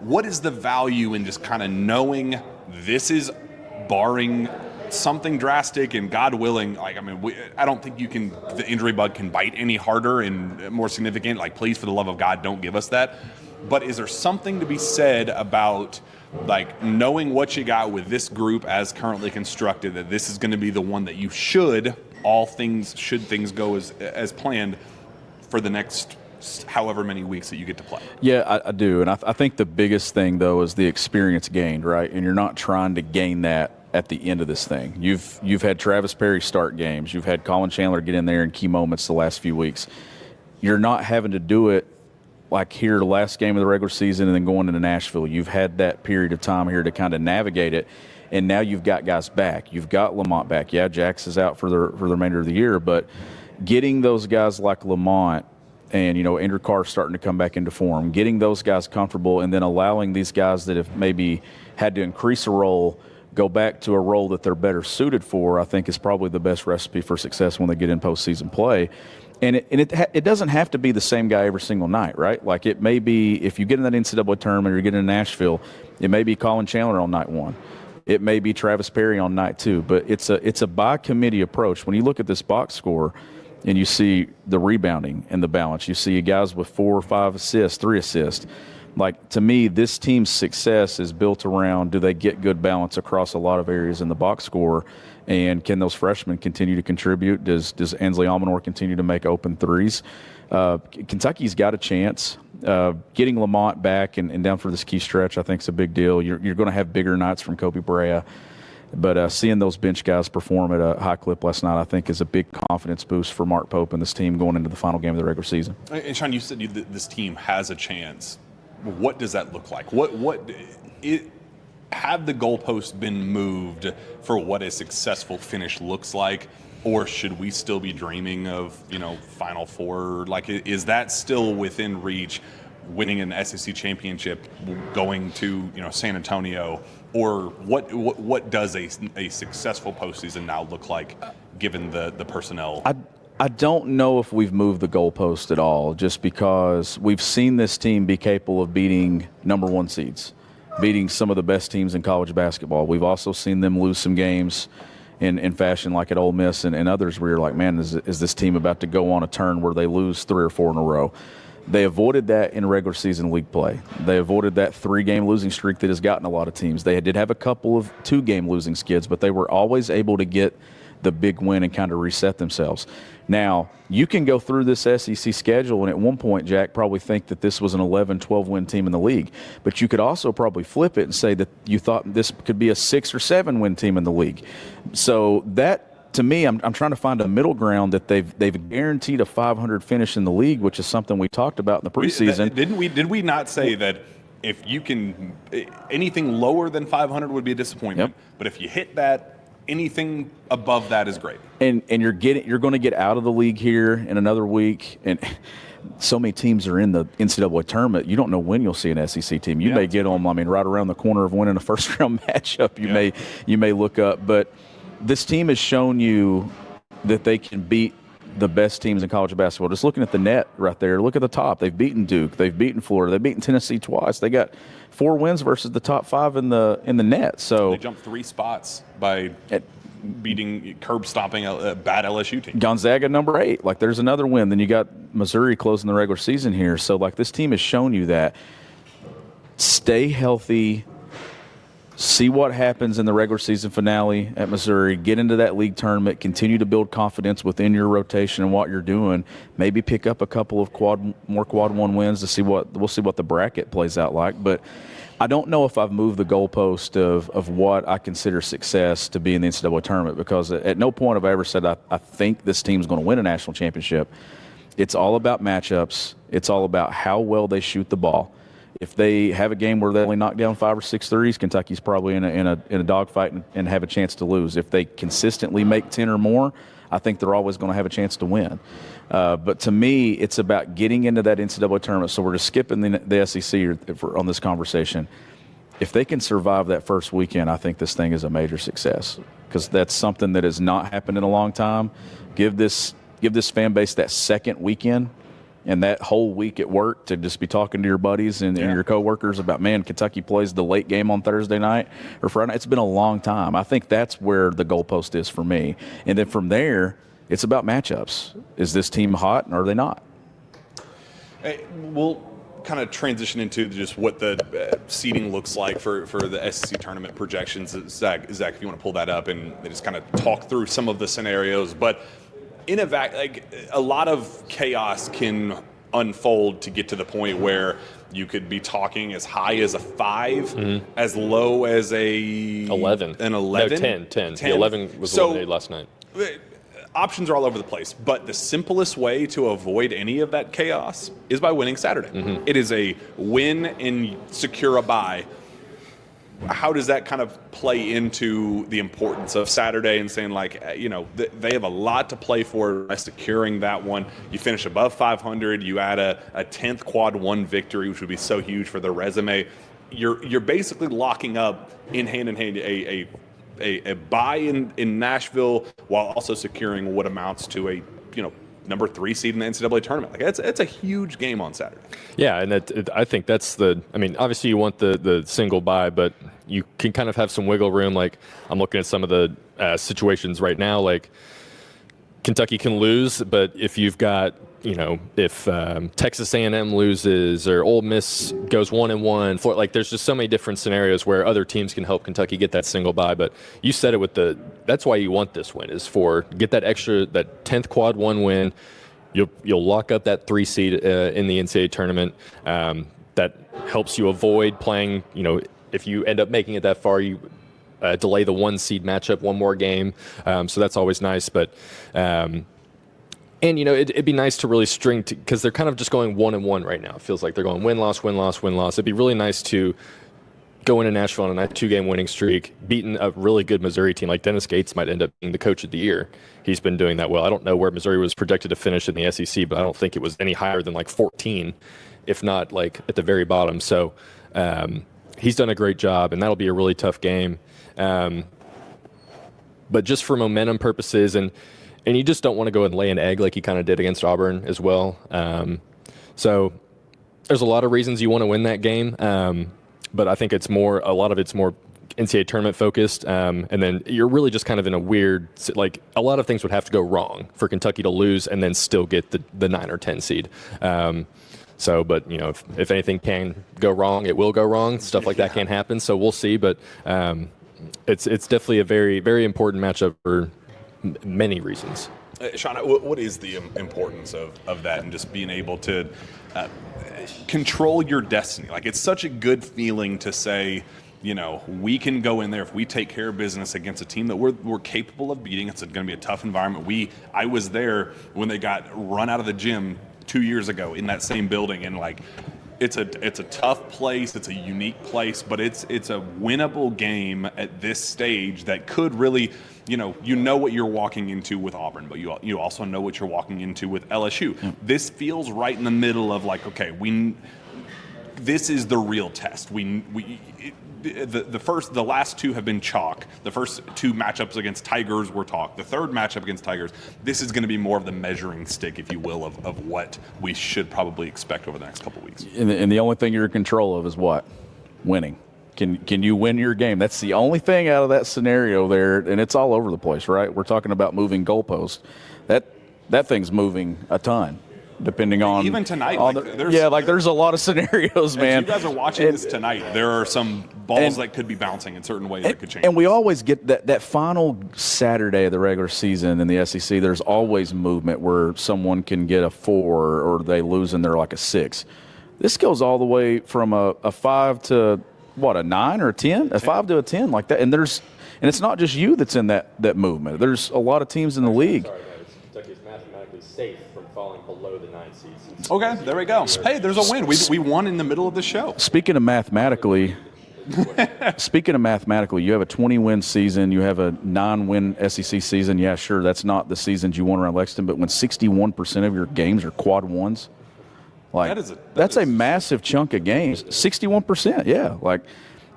What is the value in just kind of knowing this is barring something drastic, and God willing, I don't think the injury bug can bite any harder and more significant. Like, please, for the love of God, don't give us that. But is there something to be said about, like, knowing what you got with this group as currently constructed, that this is going to be the one that you should things go as planned for the next however many weeks that you get to play? Yeah, I do. And I think the biggest thing, though, is the experience gained, right? And you're not trying to gain that at the end of this thing. You've had Travis Perry start games. You've had Colin Chandler get in there in key moments the last few weeks. You're not having to do it like here the last game of the regular season and then going into Nashville. You've had that period of time here to kind of navigate it, and now you've got guys back. You've got Lamont back. Yeah, Jax is out for the remainder of the year, but getting those guys like Lamont and, Andrew Carr starting to come back into form, getting those guys comfortable, and then allowing these guys that have maybe had to increase a role go back to a role that they're better suited for, I think is probably the best recipe for success when they get in postseason play. And it doesn't have to be the same guy every single night, right? Like, it may be, if you get in that NCAA tournament or you get in Nashville, it may be Colin Chandler on night 1. It may be Travis Perry on night 2. But it's a by-committee approach. When you look at this box score and you see the rebounding and the balance, you see guys with 4 or 5 assists, 3 assists. Like, to me, this team's success is built around, do they get good balance across a lot of areas in the box score, and can those freshmen continue to contribute? Does Ainsley Almanor continue to make open threes? Kentucky's got a chance Getting Lamont back and down for this key stretch, I think, is a big deal. You're going to have bigger nights from Koby Brea. But seeing those bench guys perform at a high clip last night, I think, is a big confidence boost for Mark Pope and this team going into the final game of the regular season. And Sean, you said this team has a chance. What does that look like? Have the goalposts been moved for what a successful finish looks like, or should we still be dreaming of Final Four? Like, is that still within reach? Winning an SEC championship, going to San Antonio, or what does a successful postseason now look like, given the personnel? I don't know if we've moved the goalpost at all, just because we've seen this team be capable of beating number one seeds, beating some of the best teams in college basketball. We've also seen them lose some games in fashion like at Ole Miss and others where you're like, man, is this team about to go on a turn where they lose 3 or 4 in a row? They avoided that in regular season league play. They avoided that 3-game losing streak that has gotten a lot of teams. They did have a couple of 2-game losing skids, but they were always able to get the big win and kind of reset themselves. Now, you can go through this SEC schedule and at one point, Jack, probably think that this was an 11, 12-win team in the league. But you could also probably flip it and say that you thought this could be a 6 or 7-win team in the league. So that, to me, I'm trying to find a middle ground that they've guaranteed a 500 finish in the league, which is something we talked about in the preseason. Did we not say that if you can, anything lower than 500 would be a disappointment, Yep. but if you hit that, anything above that is great. And you're going to get out of the league here in another week, and so many teams are in the NCAA tournament. You don't know when you'll see an SEC team. You may get them. I mean, right around the corner of winning a first-round matchup. You may look up, but this team has shown you that they can beat the best teams in college basketball. Just looking at the net right there, look at the top. They've beaten Duke. They've beaten Florida. They've beaten Tennessee twice. They got 4 wins versus the top 5 in the net. So they jumped 3 spots by beating, curb stomping a bad LSU team. Gonzaga number 8. Like, there's another win. Then you got Missouri closing the regular season here. So, like, this team has shown you that. Stay healthy. See what happens in the regular season finale at Missouri. Get into that league tournament. Continue to build confidence within your rotation and what you're doing. Maybe pick up a couple of quad 1 wins to we'll see what the bracket plays out like. But I don't know if I've moved the goalpost of what I consider success to be in the NCAA tournament, because at no point have I ever said I think this team's going to win a national championship. It's all about matchups. It's all about how well they shoot the ball. If they have a game where they only knock down 5 or 6 threes, Kentucky's probably in a dogfight and have a chance to lose. If they consistently make 10 or more, I think they're always going to have a chance to win. But to me, it's about getting into that NCAA tournament. So we're just skipping the SEC on this conversation. If they can survive that first weekend, I think this thing is a major success, because that's something that has not happened in a long time. Give this fan base that second weekend and that whole week at work to just be talking to your buddies and your coworkers about, man, Kentucky plays the late game on Thursday night or Friday night. It's been a long time. I think that's where the goalpost is for me. And then from there, it's about matchups. Is this team hot, or are they not? Hey, we'll kind of transition into just what the seeding looks like for the SEC tournament projections. Zach, if you want to pull that up and just kind of talk through some of the scenarios. But in a lot of chaos can unfold to get to the point where you could be talking as high as a 5, as low as a 11. An 11? No, 10. The 11 was eliminated last night. Options are all over the place, but the simplest way to avoid any of that chaos is by winning Saturday. It is a win and secure a bye. How does that kind of play into the importance of Saturday and saying, like, they have a lot to play for by securing that one? You finish above 500, you add a 10th quad 1 victory, which would be so huge for their resume. You're basically locking up in hand a bye in Nashville while also securing what amounts to a number 3 seed in the NCAA tournament. Like, it's a huge game on Saturday. Yeah, and I think that's obviously you want the single bye, but you can kind of have some wiggle room. Like, I'm looking at some of the situations right now, like Kentucky can lose, but if you've got, if Texas A&M loses or Ole Miss goes 1-1, like, there's just so many different scenarios where other teams can help Kentucky get that single bye. But you said it that's why you want this win, is for get that 10th quad 1 win. you'll lock up that 3 seed in the NCAA tournament. That helps you avoid playing, if you end up making it that far, you delay the 1 seed matchup one more game. So that's always nice. But, and, it'd be nice to really string, because they're kind of just going 1-1 right now. It feels like they're going win-loss, win-loss, win-loss. It'd be really nice to go into Nashville on a 2-game winning streak, beating a really good Missouri team. Like Dennis Gates might end up being the coach of the year. He's been doing that well. I don't know where Missouri was projected to finish in the SEC, but I don't think it was any higher than like 14, if not like at the very bottom. So he's done a great job, and that'll be a really tough game. But just for momentum purposes, and you just don't want to go and lay an egg like you kind of did against Auburn as well. So there's a lot of reasons you want to win that game. But I think a lot of it's more NCAA tournament focused. And then you're really just kind of in a weird, like a lot of things would have to go wrong for Kentucky to lose and then still get the 9 or 10 seed. But if anything can go wrong, it will go wrong. Stuff like that can happen. So we'll see. But it's definitely a very, very important matchup for many reasons. Sean, what is the importance of that and just being able to control your destiny? Like, it's such a good feeling to say, we can go in there if we take care of business against a team that we're capable of beating. It's going to be a tough environment. I was there when they got run out of the gym 2 years ago in that same building, and like, it's a tough place. It's a unique place, but it's a winnable game at this stage that could really, what you're walking into with Auburn, but you also know what you're walking into with LSU. Yeah. This feels right in the middle of like, okay, this is the real test. The last 2 have been chalk. The first 2 matchups against Tigers were talk. The third matchup against Tigers, this is going to be more of the measuring stick, if you will, of what we should probably expect over the next couple of weeks. And the only thing you're in control of is what? Winning. Can you win your game? That's the only thing out of that scenario there, and it's all over the place, right? We're talking about moving goalposts. That thing's moving a ton. Depending on even tonight, there's a lot of scenarios, man. As you guys are watching this tonight, there are some balls that could be bouncing in certain ways that could change. And we always get that final Saturday of the regular season in the SEC. There's always movement where someone can get a 4 or they lose and they're like a 6. This goes all the way from a 5 to a 9 or a 10, a 5 to a 10 like that. And it's not just you that's in that movement. There's a lot of teams in the league. Sorry, guys. Kentucky is mathematically safe from falling below the 9 seeds. Okay, there we go. Hey, there's a win. We won in the middle of the show. Speaking of mathematically, you have a 20-win season. You have a 9-win SEC season. Yeah, sure, that's not the seasons you won around Lexington, but when 61% of your games are quad ones, that's a massive chunk of games. 61%, yeah.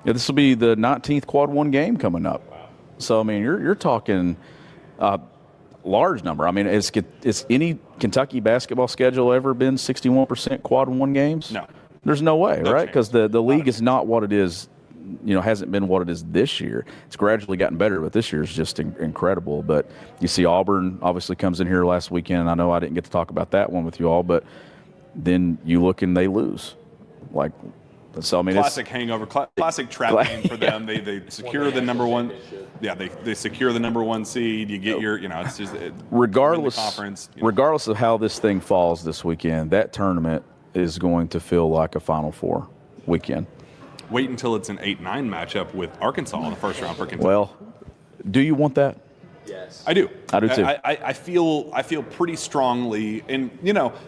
This will be the 19th quad 1 game coming up. Wow. So, I mean, you're talking large number. I mean, is any Kentucky basketball schedule ever been 61% quad 1 games? No. There's no way, right? Because the league is not what it is, hasn't been what it is this year. It's gradually gotten better, but this year is just incredible. But you see Auburn obviously comes in here last weekend. I know I didn't get to talk about that one with you all, but then you look and they lose. So, I mean, classic hangover, classic trap game for them. They secure the number 1. Yeah, they secure the number 1 seed. You get your, it's just regardless conference. Regardless of how this thing falls this weekend, that tournament is going to feel like a Final Four weekend. Wait until it's an 8-9 matchup with Arkansas in the first round for Kentucky. Well, do you want that? Yes, I do. I do too. I feel pretty strongly, and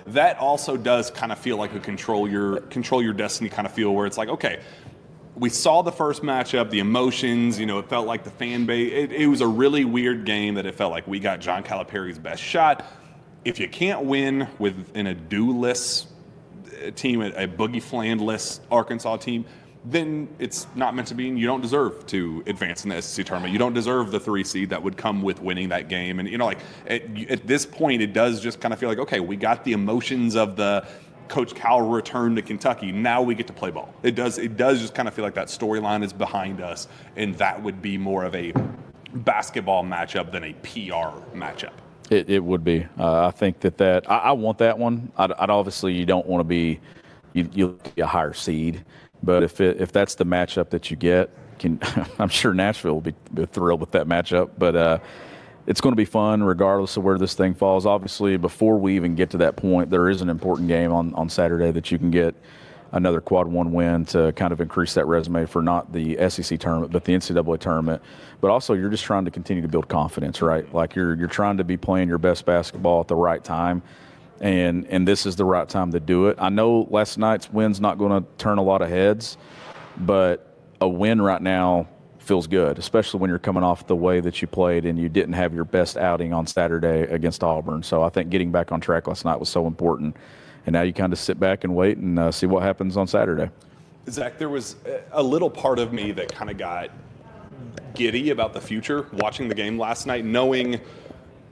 that also does kind of feel like a control your destiny kind of feel, where it's like, okay, we saw the first matchup, the emotions, it felt like the fan base. It was a really weird game that it felt like we got John Calipari's best shot. If you can't win in a do-less team, a Boogie Fland-less Arkansas team, then it's not meant to be, and you don't deserve to advance in the SEC tournament. You don't deserve the 3 seed that would come with winning that game. And, at this point, it does just kind of feel like, okay, we got the emotions of the Coach Cal return to Kentucky. Now we get to play ball. It does just kind of feel like that storyline is behind us, and that would be more of a basketball matchup than a PR matchup. It would be. I think that I want that one. I'd obviously, you don't want to be you a higher seed. But if that's the matchup that you get, I'm sure Nashville will be thrilled with that matchup. But it's going to be fun regardless of where this thing falls. Obviously, before we even get to that point, there is an important game on Saturday that you can get another quad one win to kind of increase that resume for not the SEC tournament, but the NCAA tournament. But also, you're just trying to continue to build confidence, right? Like you're trying to be playing your best basketball at the right time, and this is the right time to do it. I know last night's win's not going to turn a lot of heads, but a win right now feels good, especially when you're coming off the way that you played and you didn't have your best outing on Saturday against Auburn. So I think getting back on track last night was so important. And now you kind of sit back and wait and see what happens on Saturday. Zach, there was a little part of me that kind of got giddy about the future watching the game last night, knowing,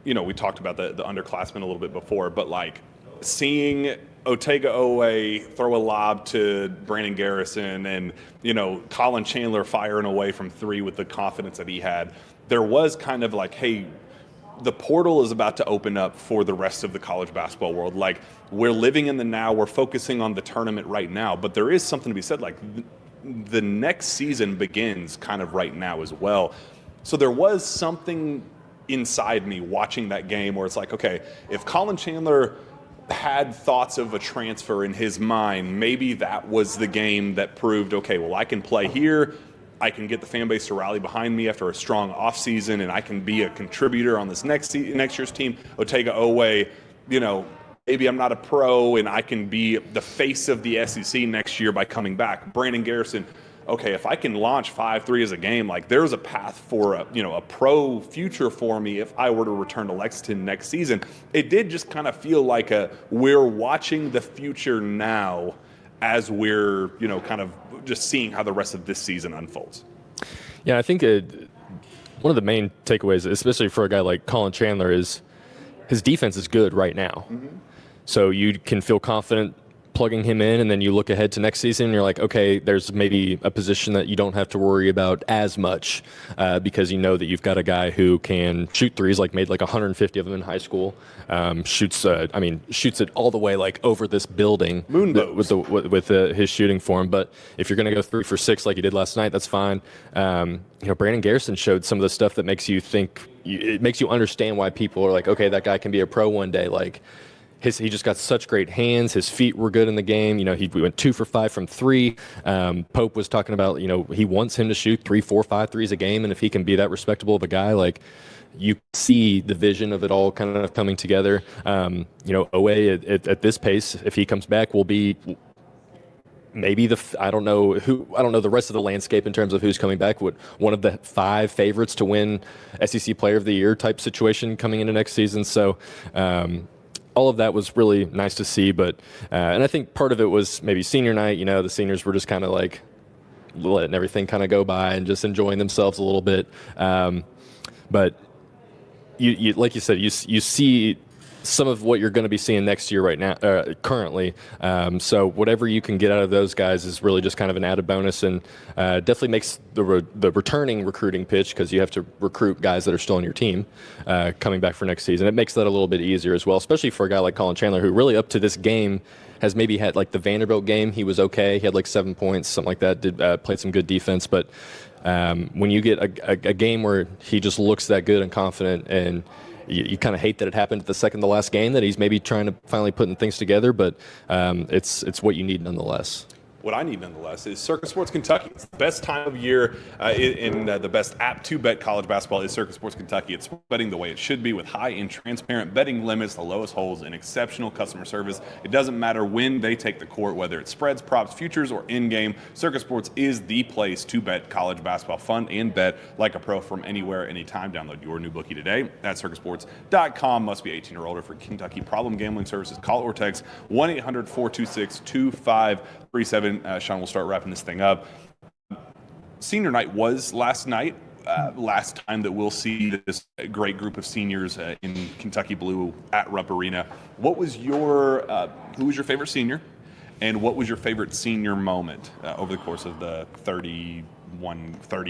we talked about the underclassmen a little bit before, but like seeing Otega Owe throw a lob to Brandon Garrison and, Colin Chandler firing away from three with the confidence that he had. There was kind of like, hey, the portal is about to open up for the rest of the college basketball world. Like, we're living in the now, we're focusing on the tournament right now, but there is something to be said, like the next season begins kind of right now as well. So there was something inside me watching that game where it's like, okay, if Colin Chandler had thoughts of a transfer in his mind, maybe that was the game that proved, okay, well, I can play here, I can get the fan base to rally behind me after a strong offseason, and I can be a contributor on this next year's team. Otega Owe, maybe I'm not a pro, and I can be the face of the SEC next year by coming back. Brandon Garrison, okay, if I can launch 5 threes a game, like there's a path for a pro future for me if I were to return to Lexington next season. It did just kind of feel like we're watching the future now as we're, kind of just seeing how the rest of this season unfolds. Yeah, I think one of the main takeaways, especially for a guy like Colin Chandler, is his defense is good right now. Mm-hmm. So you can feel confident plugging him in, and then you look ahead to next season and you're like, okay, there's maybe a position that you don't have to worry about as much because you know that you've got a guy who can shoot threes, like made like 150 of them in high school, shoots it all the way like over this building with his shooting form. But if you're going to go 3 for 6 like you did last night, that's fine. Brandon Garrison showed some of the stuff that makes you think, it makes you understand why people are like, okay, that guy can be a pro one day. Like, he just got such great hands. His feet were good in the game. We went 2 for 5 from 3. Pope was talking about, he wants him to shoot 3, 4, 5 threes a game. And if he can be that respectable of a guy, like you see the vision of it all kind of coming together. Owe at this pace, if he comes back, will be maybe I don't know the rest of the landscape in terms of who's coming back. One of the 5 favorites to win SEC Player of the Year type situation coming into next season. So, all of that was really nice to see, but and I think part of it was maybe senior night. The seniors were just kind of like letting everything kind of go by and just enjoying themselves a little bit. But you like you said, you see some of what you're going to be seeing next year right now, currently. So whatever you can get out of those guys is really just kind of an added bonus, and definitely makes the returning recruiting pitch, because you have to recruit guys that are still on your team coming back for next season. It makes that a little bit easier as well, especially for a guy like Colin Chandler, who really up to this game has maybe had like the Vanderbilt game. He was okay. He had like 7 points, something like that, played some good defense. But when you get a game where he just looks that good and confident, and you kind of hate that it happened at the second to last game, that he's maybe trying to finally putting things together, but it's what you need nonetheless. What I need nonetheless is Circus Sports Kentucky. It's the best time of year in the best app to bet college basketball is Circus Sports Kentucky. It's betting the way it should be, with high and transparent betting limits, the lowest holds, and exceptional customer service. It doesn't matter when they take the court, whether it's spreads, props, futures, or in-game. Circus Sports is the place to bet college basketball fun and bet like a pro from anywhere, anytime. Download your new bookie today at circusports.com. Must be 18 or older for Kentucky problem gambling services. Call or text 1-800-426-2537. Sean will start wrapping this thing up. Senior night was last night. Last time that we'll see this great group of seniors in Kentucky Blue at Rupp Arena. What was who was your favorite senior, and what was your favorite senior moment over the course of the 30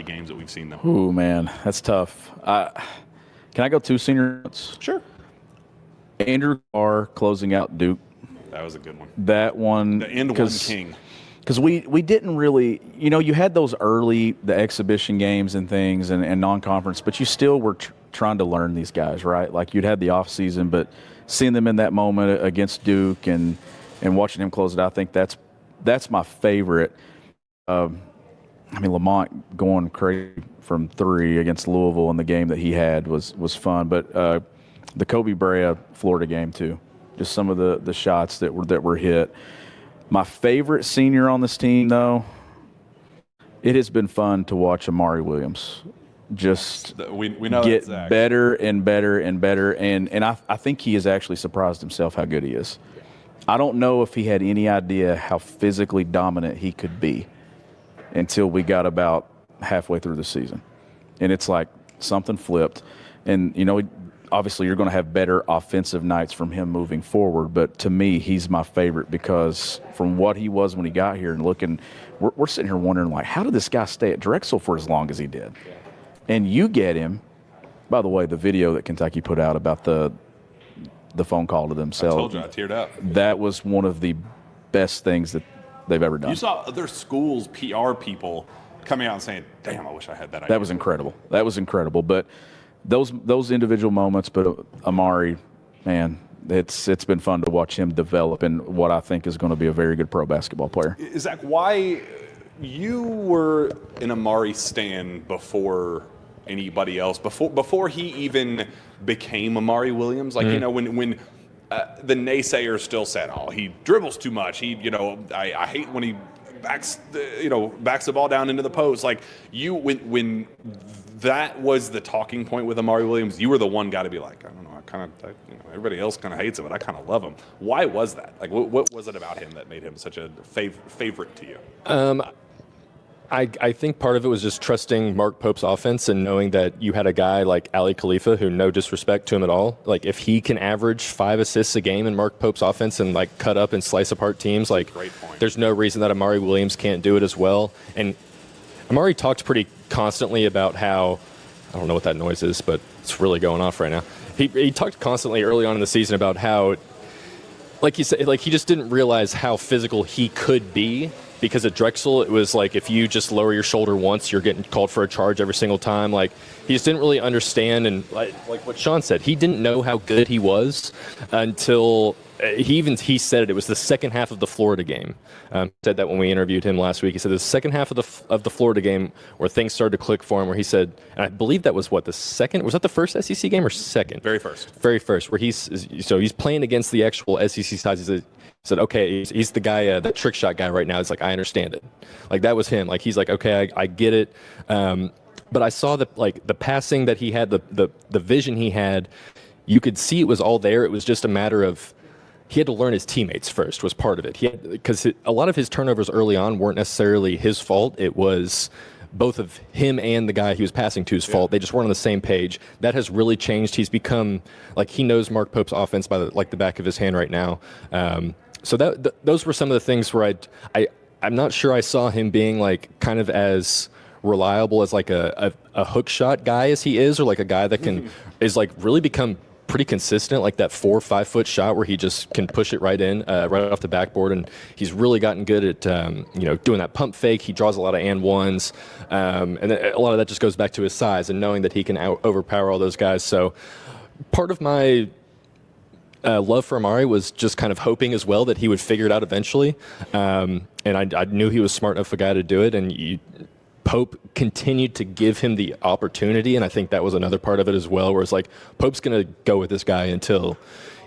games that we've seen them? Ooh, man, that's tough. Can I go 2 senior notes? Sure. Andrew Carr closing out Duke. That was a good one. That one. The end one king. Because we didn't really, you had those the exhibition games and things and non-conference, but you still were trying to learn these guys, right? Like you'd had the off season, but seeing them in that moment against Duke and watching him close it out, I think that's my favorite. I mean, Lamont going crazy from 3 against Louisville in the game that he had was fun. But the Koby Brea Florida game too, just some of the shots that were hit. My favorite senior on this team, though, it has been fun to watch Amari Williams just we know get Zach. better and better and better. And I think he has actually surprised himself how good he is. I don't know if he had any idea how physically dominant he could be until we got about halfway through the season. And it's like something flipped. And, you know, obviously you're going to have better offensive nights from him moving forward. But to me, he's my favorite because from what he was when he got here and looking, we're sitting here wondering, like, how did this guy stay at Drexel for as long as he did? Yeah. And you get him. By the way, the video that Kentucky put out about the phone call to themselves. I told you, I teared up. That was one of the best things that they've ever done. You saw other schools' PR people coming out and saying, damn, I wish I had that idea. That was incredible. But those individual moments, but Amari, man, it's been fun to watch him develop in what I think is going to be a very good pro basketball player. Zach, why you were an Amari stan before anybody else, before he even became Amari Williams? Like, you know, when the naysayers still said, oh, he dribbles too much. I hate when he backs the ball down into the post. Like when that was the talking point with Amari Williams, you were the one guy to be like, I don't know, everybody else kind of hates him, but I kind of love him. Why was that? Like, what was it about him that made him such a favorite to you? I think part of it was just trusting Mark Pope's offense and knowing that you had a guy like Ali Khalifa, who, no disrespect to him at all, like if he can average 5 assists a game in Mark Pope's offense and like cut up and slice apart teams, like there's no reason that Amari Williams can't do it as well. And Amari talked pretty constantly about how, I don't know what that noise is, but it's really going off right now. He talked constantly early on in the season about how, like you said, like he just didn't realize how physical he could be. Because at Drexel, it was like if you just lower your shoulder once, you're getting called for a charge every single time. Like he just didn't really understand, and like what Sean said, he didn't know how good he was until he said it was the second half of the Florida game. Said that when we interviewed him last week. He said the second half of the Florida game where things started to click for him. Where he said, and I believe that was the second. Was that the first SEC game or second? Very first. Where he's playing against the actual SEC sides. He said, okay, he's the guy, the trick shot guy right now. It's like, I understand it. Like, that was him. Like, he's like, okay, I get it. But I saw the passing that he had, the vision he had, you could see it was all there. It was just a matter of, he had to learn his teammates first was part of it. Because a lot of his turnovers early on weren't necessarily his fault. It was both of him and the guy he was passing to's fault. They just weren't on the same page. That has really changed. He's become, like, he knows Mark Pope's offense by the back of his hand right now. So those were some of the things where I'm not sure I saw him being like kind of as reliable as like a hook shot guy as he is, or like a guy that is like really become pretty consistent, like that 4 or 5 foot shot where he just can push it right in, right off the backboard. And he's really gotten good at doing that pump fake. He draws a lot of and ones, and a lot of that just goes back to his size and knowing that he can overpower all those guys. So part of my love for Amari was just kind of hoping as well that he would figure it out eventually. And I knew he was smart enough a guy to do it. And Pope continued to give him the opportunity. And I think that was another part of it as well, where it's like, Pope's going to go with this guy until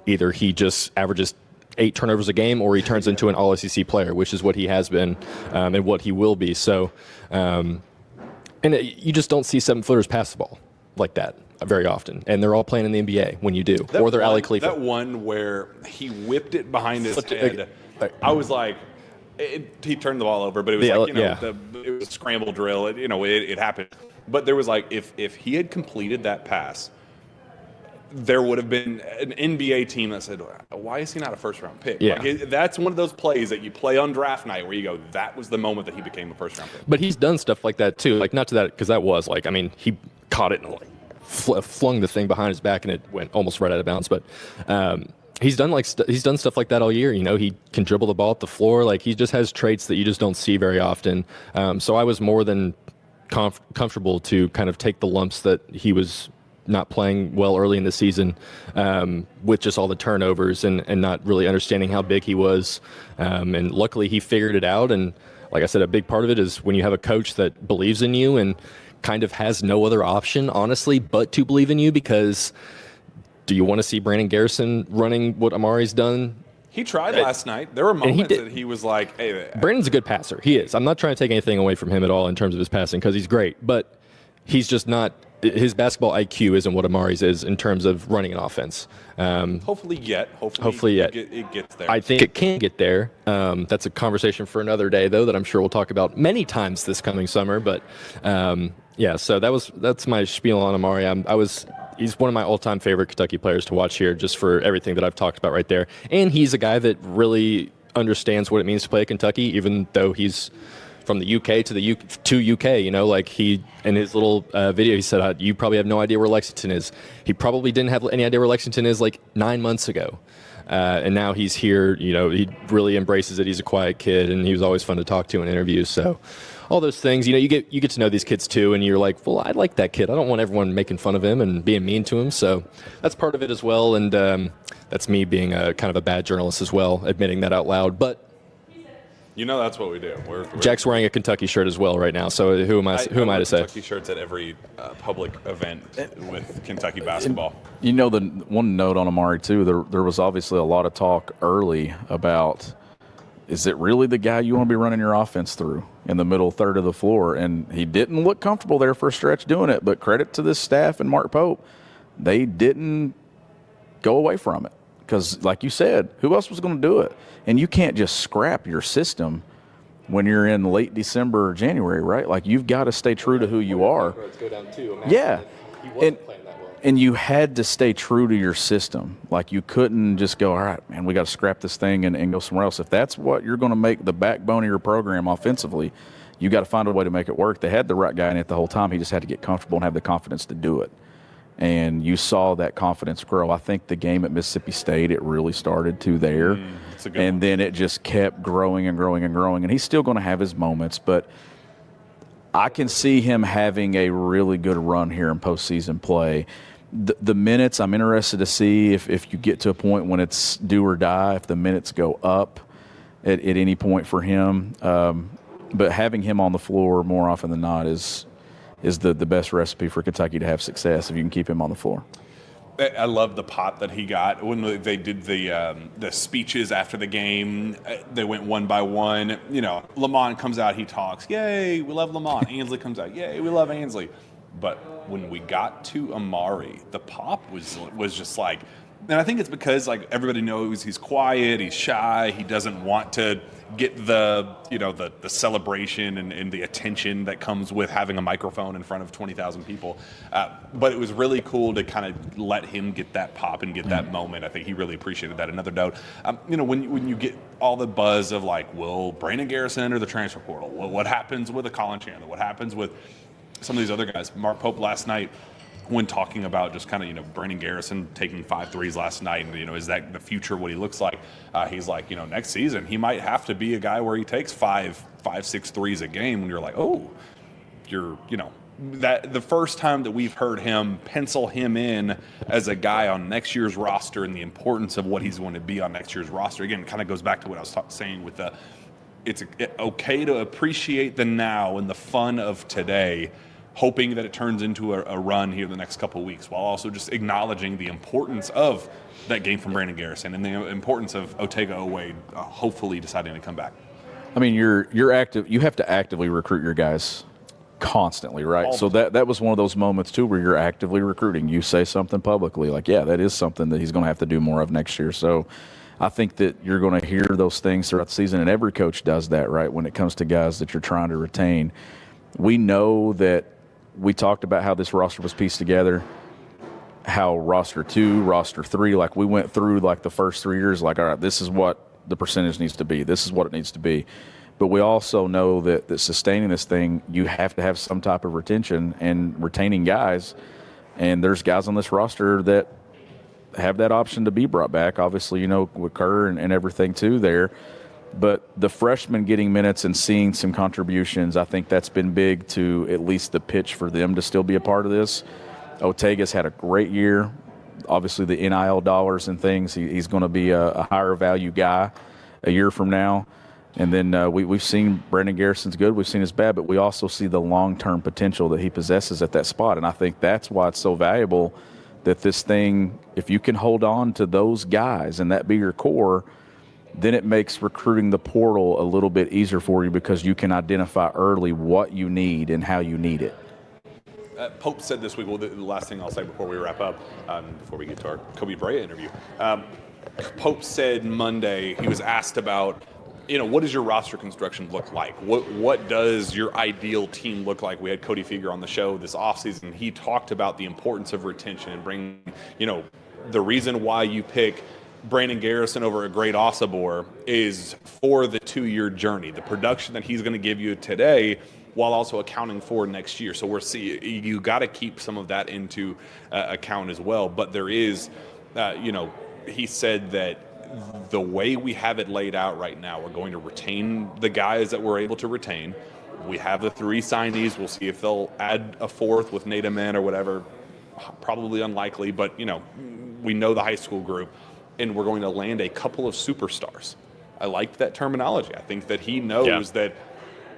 either he just averages 8 turnovers a game or he turns into an all-SEC player, which is what he has been and what he will be. So, you just don't see 7-footers pass the ball like that very often, and they're all playing in the NBA when you do, or they're Ali Khalifa. That one where he whipped it behind his head, I was like, he turned the ball over, but it was it was a scramble drill. It happened, but there was like if he had completed that pass, there would have been an NBA team that said, why is he not a first-round pick? Yeah. Like, that's one of those plays that you play on draft night where you go, that was the moment that he became a first-round pick. But he's done stuff like that too, like not to that, because that was like, I mean, he caught it and like flung the thing behind his back and it went almost right out of bounds. But he's done stuff like that all year. He can dribble the ball up the floor. Like, he just has traits that you just don't see very often. So I was more than comfortable to kind of take the lumps that he was not playing well early in the season with just all the turnovers and not really understanding how big he was. And luckily he figured it out. And like I said, a big part of it is when you have a coach that believes in you and kind of has no other option, honestly, but to believe in you, because do you want to see Brandon Garrison running what Amari's done? He tried last night. There were moments that he was like, hey. Brandon's a good passer. He is. I'm not trying to take anything away from him at all in terms of his passing because he's great, but he's just not – his basketball IQ isn't what Amari's is in terms of running an offense. Hopefully it gets there. I think it can get there. That's a conversation for another day, though, that I'm sure we'll talk about many times this coming summer. But, so that's my spiel on Amari. He's one of my all-time favorite Kentucky players to watch here, just for everything that I've talked about right there. And he's a guy that really understands what it means to play at Kentucky, even though he's from the UK to UK. You know, like he in his little video, he said, "You probably have no idea where Lexington is." He probably didn't have any idea where Lexington is like 9 months ago, and now he's here. You know, he really embraces it. He's a quiet kid, and he was always fun to talk to in interviews. So all those things, you know, you get to know these kids too, and you're like, well, I like that kid. I don't want everyone making fun of him and being mean to him. So that's part of it as well, and that's me being a kind of a bad journalist as well, admitting that out loud. But you know, that's what we do. Jack's wearing a Kentucky shirt as well right now. So who am I to say? Kentucky shirts at every public event with Kentucky basketball. You know, the one note on Amari too. There was obviously a lot of talk early about, is it really the guy you want to be running your offense through in the middle third of the floor? And he didn't look comfortable there for a stretch doing it. But credit to this staff and Mark Pope, they didn't go away from it. Because, like you said, who else was going to do it? And you can't just scrap your system when you're in late December or January, right? Like, you've got to stay true to who you are. Yeah. And you had to stay true to your system. Like, you couldn't just go, all right, man, we got to scrap this thing and go somewhere else. If that's what you're going to make the backbone of your program offensively, you got to find a way to make it work. They had the right guy in it the whole time. He just had to get comfortable and have the confidence to do it. And you saw that confidence grow. I think the game at Mississippi State, it really started to there. And then it just kept growing and growing and growing. And he's still going to have his moments, but I can see him having a really good run here in postseason play. The minutes, I'm interested to see if you get to a point when it's do or die, if the minutes go up at any point for him. But having him on the floor more often than not is the best recipe for Kentucky to have success if you can keep him on the floor. I love the pop that he got when they did the speeches after the game. They went one by one. You know, Lamont comes out, he talks, "Yay, we love Lamont." Ansley comes out, "Yay, we love Ansley." But when we got to Amari, the pop was just like, and I think it's because like everybody knows he's quiet, he's shy, he doesn't want to get the celebration and the attention that comes with having a microphone in front of 20,000 people. But it was really cool to kind of let him get that pop and get that moment. I think he really appreciated that. Another note, when you get all the buzz of like, will Brandon Garrison enter the transfer portal? Well, what happens with a Colin Chandler? What happens with some of these other guys? Mark Pope last night, when talking about just kind of, Brandon Garrison taking 5 threes last night, and, is that the future, what he looks like? He's like, next season, he might have to be a guy where he takes 5-6 threes a game when you're like, oh, that the first time that we've heard him pencil him in as a guy on next year's roster and the importance of what he's going to be on next year's roster. Again, kind of goes back to what I was saying with it's okay to appreciate the now and the fun of today, hoping that it turns into a run here the next couple of weeks, while also just acknowledging the importance of that game from Brandon Garrison and the importance of Otega Owade hopefully deciding to come back. I mean, you're active. You have to actively recruit your guys constantly, right? So that was one of those moments too where you're actively recruiting. You say something publicly like, yeah, that is something that he's going to have to do more of next year. So I think that you're going to hear those things throughout the season, and every coach does that, right? When it comes to guys that you're trying to retain, we know that. We talked about how this roster was pieced together, how roster 2, roster 3, like we went through like the first 3 years, like, all right, this is what the percentage needs to be. This is what it needs to be. But we also know that sustaining this thing, you have to have some type of retention and retaining guys. And there's guys on this roster that have that option to be brought back. Obviously, with Kerr and everything too there. But the freshmen getting minutes and seeing some contributions, I think that's been big to at least the pitch for them to still be a part of this. Otega's had a great year. Obviously, the NIL dollars and things, he's going to be a higher value guy a year from now. And then we've seen Brandon Garrison's good, we've seen his bad, but we also see the long-term potential that he possesses at that spot. And I think that's why it's so valuable that this thing, if you can hold on to those guys and that be your core, then it makes recruiting the portal a little bit easier for you because you can identify early what you need and how you need it. Pope said this week, well, the last thing I'll say before we wrap up, before we get to our Koby Brea interview, Pope said Monday, he was asked about, what does your roster construction look like? What does your ideal team look like? We had Cody Fieger on the show this offseason. He talked about the importance of retention and bringing, the reason why you pick Brandon Garrison over a great Osabor is for the 2-year journey, the production that he's going to give you today while also accounting for next year. So you got to keep some of that into account as well. But there is, he said that the way we have it laid out right now, we're going to retain the guys that we're able to retain. We have the 3 signees. We'll see if they'll add a 4th with Nate Amen or whatever. Probably unlikely, but, we know the high school group. And we're going to land a couple of superstars. I liked that terminology. I think that he knows that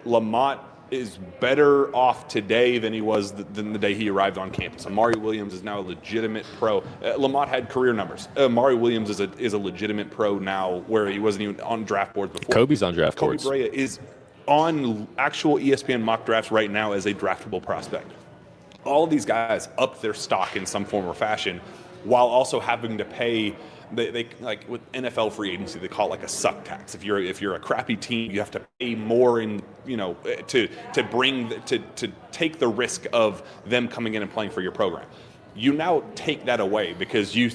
Lamont is better off today than he was than the day he arrived on campus. Amari Williams is now a legitimate pro. Lamont had career numbers. Amari Williams is a legitimate pro now, where he wasn't even on draft boards before. Kobe's on draft boards. Koby Brea is on actual ESPN mock drafts right now as a draftable prospect. All of these guys up their stock in some form or fashion, while also having to pay. They like with NFL free agency, they call it like a suck tax. If you're a crappy team, you have to pay more to take the risk of them coming in and playing for your program. You now take that away because you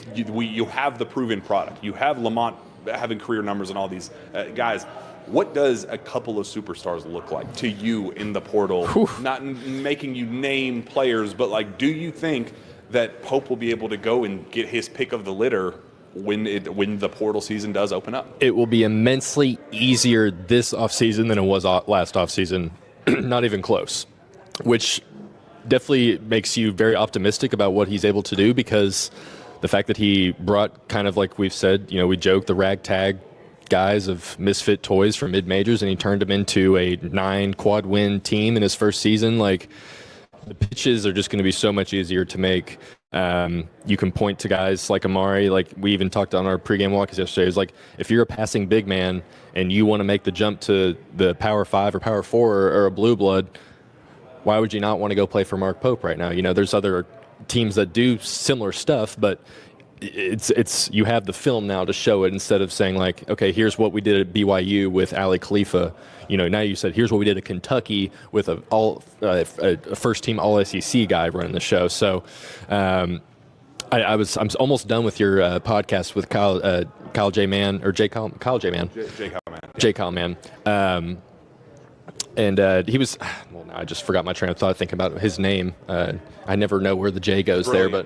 have the proven product. You have Lamont having career numbers and all these guys. What does a couple of superstars look like to you in the portal? Whew. Not making you name players, but do you think that Pope will be able to go and get his pick of the litter when the portal season does open up? It will be immensely easier this offseason than it was last offseason. Not even close, which definitely makes you very optimistic about what he's able to do, because the fact that he brought, kind of like we've said, we joke, the ragtag guys of misfit toys from mid-majors, and he turned them into a 9 quad win team in his first season. The pitches are just going to be so much easier to make. You can point to guys like Amari, like we even talked on our pregame walks yesterday. It's like, if you're a passing big man and you want to make the jump to the Power 5 or Power 4 or a blue blood, why would you not want to go play for Mark Pope right now? There's other teams that do similar stuff, but it's you have the film now to show it, instead of saying okay, here's what we did at BYU with Ali Khalifa. Now you said, here's what we did at Kentucky with a first team All SEC guy running the show. So I'm almost done with your podcast with Kyle J. Mann, or Kyle J. Mann. J. Kyle Mann. And he was, now I just forgot my train of thought thinking about his name. I never know where the J goes there, but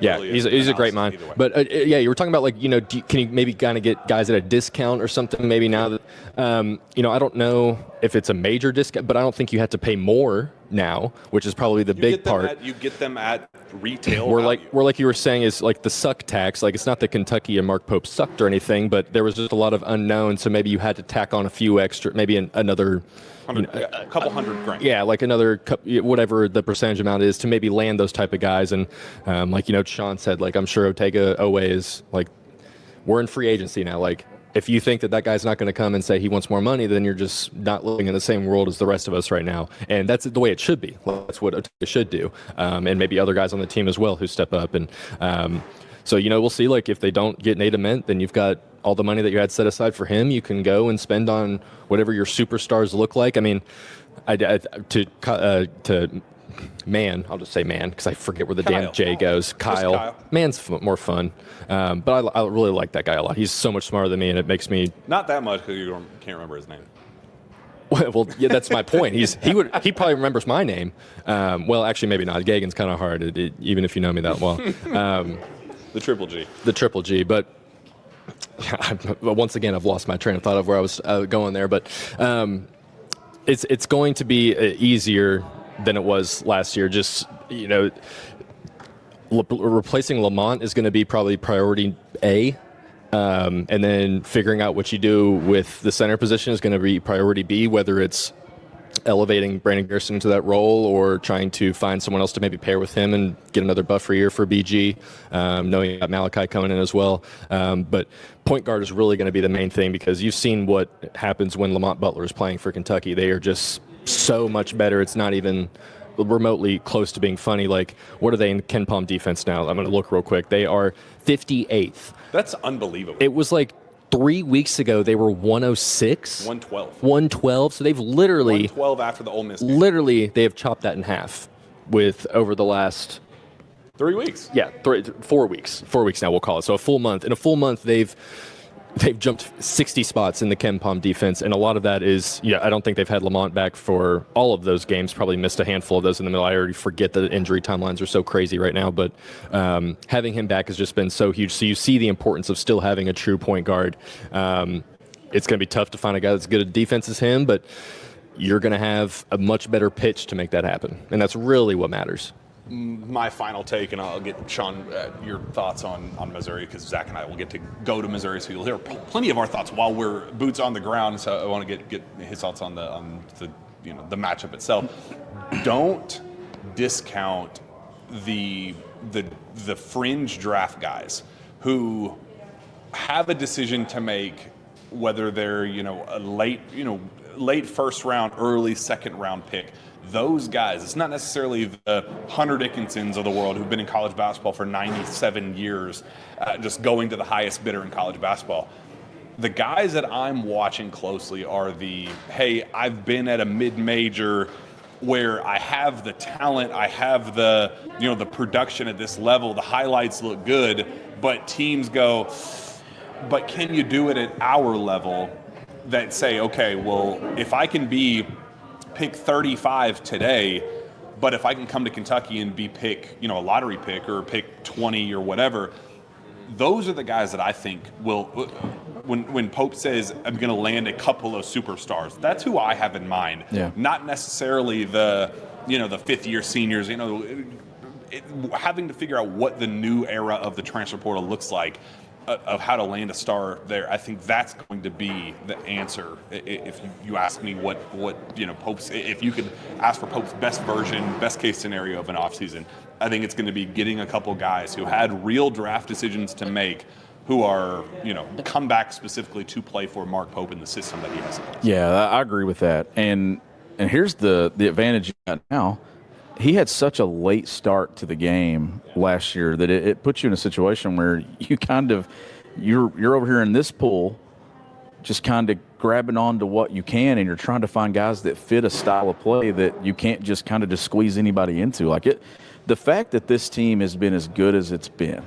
he's a great mind. But you were talking about can you maybe kind of get guys at a discount or something maybe now that, I don't know if it's a major discount, but I don't think you have to pay more now, which is probably the big part. You get them at retail Where value. like you were saying is the suck tax. It's not that Kentucky and Mark Pope sucked or anything, but there was just a lot of unknown. So maybe you had to tack on a few extra, maybe another a couple $100,000. Yeah, another whatever the percentage amount is to maybe land those type of guys. And Sean said, I'm sure Otega Owe is we're in free agency now. If you think that guy's not going to come and say he wants more money, then you're just not living in the same world as the rest of us right now. And that's the way it should be. That's what Otega should do. And maybe other guys on the team as well who step up. And so, we'll see, if they don't get Nate Ament, then you've got all the money that you had set aside for him. You can go and spend on whatever your superstars look like. I mean, to Man, I'll just say Man, because I forget where the damn J goes. Kyle. Man's more fun. But I really like that guy a lot. He's so much smarter than me, and it makes me... Not that much, because you can't remember his name. Well, yeah, that's my point. He probably remembers my name. Well, actually, maybe not. Gagan's kind of hard, even if you know me that well. The Triple G. The Triple G, but... once again, I've lost my train of thought of where I was going there, but it's going to be easier than it was last year. Just replacing Lamont is going to be probably priority A. And then figuring out what you do with the center position is going to be priority B, whether it's elevating Brandon Garrison into that role or trying to find someone else to maybe pair with him and get another buffer year for BG, knowing that Malachi coming in as well. But point guard is really going to be the main thing, because you've seen what happens when Lamont Butler is playing for Kentucky. They are just so much better. It's not even remotely close to being funny. Like, what are they in Ken Palm defense now? I'm going to look real quick. They are 58th. That's unbelievable. It was like 3 weeks ago they were 106. 112. 112. So they've literally 112 after the Ole Miss game. Literally, they have chopped that in half with over the last 3 weeks. Yeah, 4 weeks. 4 weeks now, we'll call it. So a full month. In a full month, they've jumped 60 spots in the Ken Palm defense, and a lot of that is, I don't think they've had Lamont back for all of those games, probably missed a handful of those in the middle. I already forget that injury timelines are so crazy right now, but having him back has just been so huge. So you see the importance of still having a true point guard. It's going to be tough to find a guy that's good at defense as him, but you're going to have a much better pitch to make that happen, and that's really what matters. My final take, and I'll get Sean your thoughts on Missouri, because Zach and I will get to go to Missouri, so you'll hear plenty of our thoughts while we're boots on the ground. So I want to get his thoughts on the matchup itself. Don't discount the fringe draft guys who have a decision to make, whether they're a late first round, early second round pick. Those guys, it's not necessarily the Hunter Dickinsons of the world who've been in college basketball for 97 years, just going to the highest bidder in college basketball. The guys that I'm watching closely are hey, I've been at a mid-major where I have the talent, I have the production at this level, the highlights look good, but teams go, but can you do it at our level? That say, okay, well, if I can be pick 35 today, but if I can come to Kentucky and be a lottery pick or pick 20 or whatever, those are the guys that I think will, when Pope says I'm going to land a couple of superstars, that's who I have in mind. Yeah. Not necessarily the fifth year seniors, having to figure out what the new era of the transfer portal looks like. Of how to land a star there, I think that's going to be the answer. If you ask me what Pope's, if you could ask for Pope's best version, best case scenario of an offseason, I think it's going to be getting a couple guys who had real draft decisions to make, who are come back specifically to play for Mark Pope in the system that he has. Yeah, I agree with that. And here's the advantage you got now. He had such a late start to the game last year that it puts you in a situation where you you're over here in this pool, just kind of grabbing onto what you can, and you're trying to find guys that fit a style of play that you can't just kind of just squeeze anybody into. The fact that this team has been as good as it's been,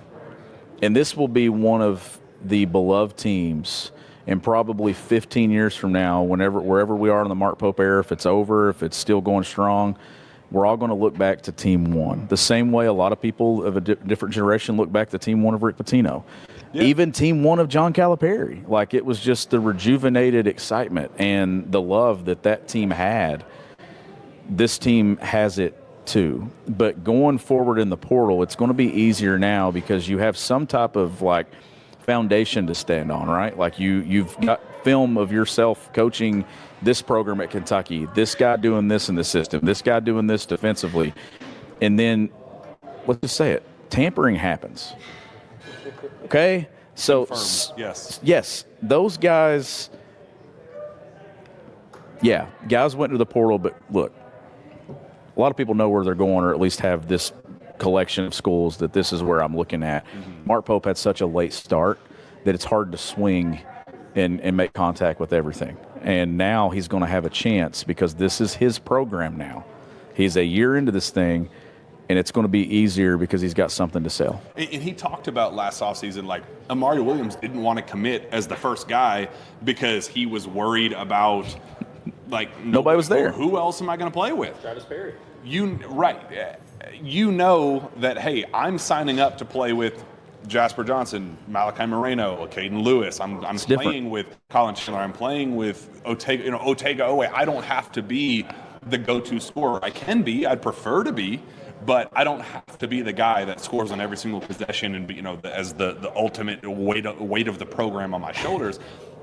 and this will be one of the beloved teams, and probably 15 years from now, wherever we are in the Mark Pope era, if it's over, if it's still going strong, we're all going to look back to Team 1. The same way a lot of people of a different generation look back to Team 1 of Rick Pitino. Yeah. Even Team 1 of John Calipari. It was just the rejuvenated excitement and the love that team had. This team has it too. But going forward in the portal, it's going to be easier now because you have some type of foundation to stand on, right? You've got film of yourself coaching this program at Kentucky, this guy doing this in the system, this guy doing this defensively. And then, let's just say it, tampering happens. Okay? So, yes, those guys, guys went to the portal, but look, a lot of people know where they're going, or at least have this collection of schools that this is where I'm looking at. Mm-hmm. Mark Pope had such a late start that it's hard to swing and make contact with everything. And now he's going to have a chance because this is his program now. He's a year into this thing, and it's going to be easier because he's got something to sell. And he talked about last offseason, Amari Williams didn't want to commit as the first guy because he was worried about, nobody was there. Who else am I going to play with? Travis Perry. You know that, hey, I'm signing up to play with Jasper Johnson, Malachi Moreno, Caden Lewis. I'm playing with Colin Schindler. I'm playing with Otega Owe. I don't have to be the go-to scorer. I can be. I'd prefer to be. but I don't have to be the guy that scores on every single possession and be, as the ultimate weight of the program on my shoulders.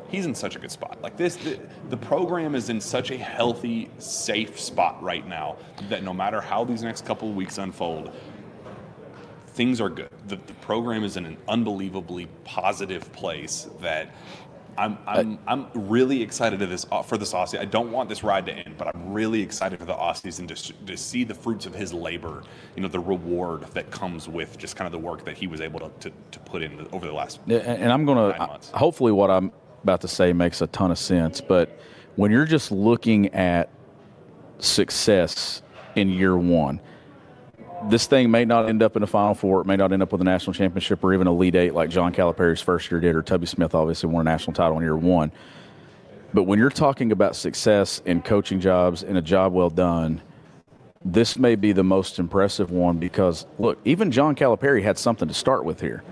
He's in such a good spot. Like the program is in such a healthy, safe spot right now that no matter how these next couple of weeks unfold, things are good. The program is in an unbelievably positive place that I'm really excited for this offseason. I don't want this ride to end, but I'm really excited for the offseason to see the fruits of his labor, the reward that comes with just kind of the work that he was able to put in over the last 9 months. Hopefully what I'm about to say makes a ton of sense, but when you're just looking at success in year one, this thing may not end up in the Final Four. It may not end up with a national championship or even Elite Eight like John Calipari's first year did, or Tubby Smith obviously won a national title in year one. But when you're talking about success in coaching jobs and a job well done, this may be the most impressive one because, look, even John Calipari had something to start with here.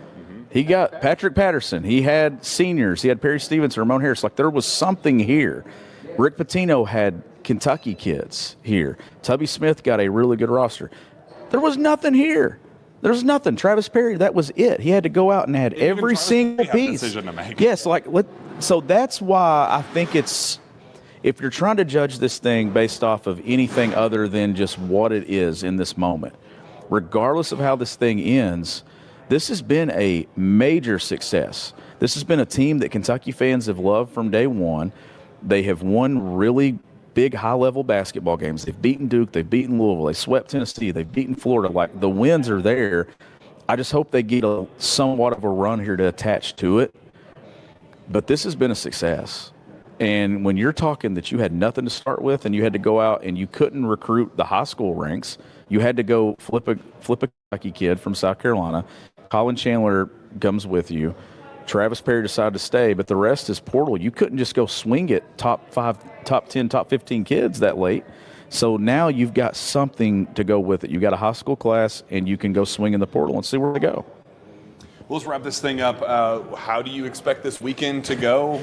He got Patrick Patterson. He had seniors. He had Perry Stevenson, Ramon Harris. Like, there was something here. Rick Pitino had Kentucky kids here. Tubby Smith got a really good roster. There was nothing here. There was nothing. Travis Perry, that was it. He had to go out and add every single piece. Decision to make. Yes, so that's why I think it's, if you're trying to judge this thing based off of anything other than just what it is in this moment, regardless of how this thing ends, this has been a major success. This has been a team that Kentucky fans have loved from day one. They have won really big high-level basketball games. They've beaten Duke. They've beaten Louisville. They swept Tennessee. They've beaten Florida. Like, the wins are there. I just hope they get somewhat of a run here to attach to it. But this has been a success. And when you're talking that you had nothing to start with and you had to go out and you couldn't recruit the high school ranks, you had to go flip a Kentucky kid from South Carolina. Colin Chandler comes with you. Travis Perry decided to stay, but the rest is portal. You couldn't just go swing it top 5, top 10, top 15 kids that late. So now you've got something to go with it. You've got a high school class, and you can go swing in the portal and see where they go. Well, let's wrap this thing up. How do you expect this weekend to go?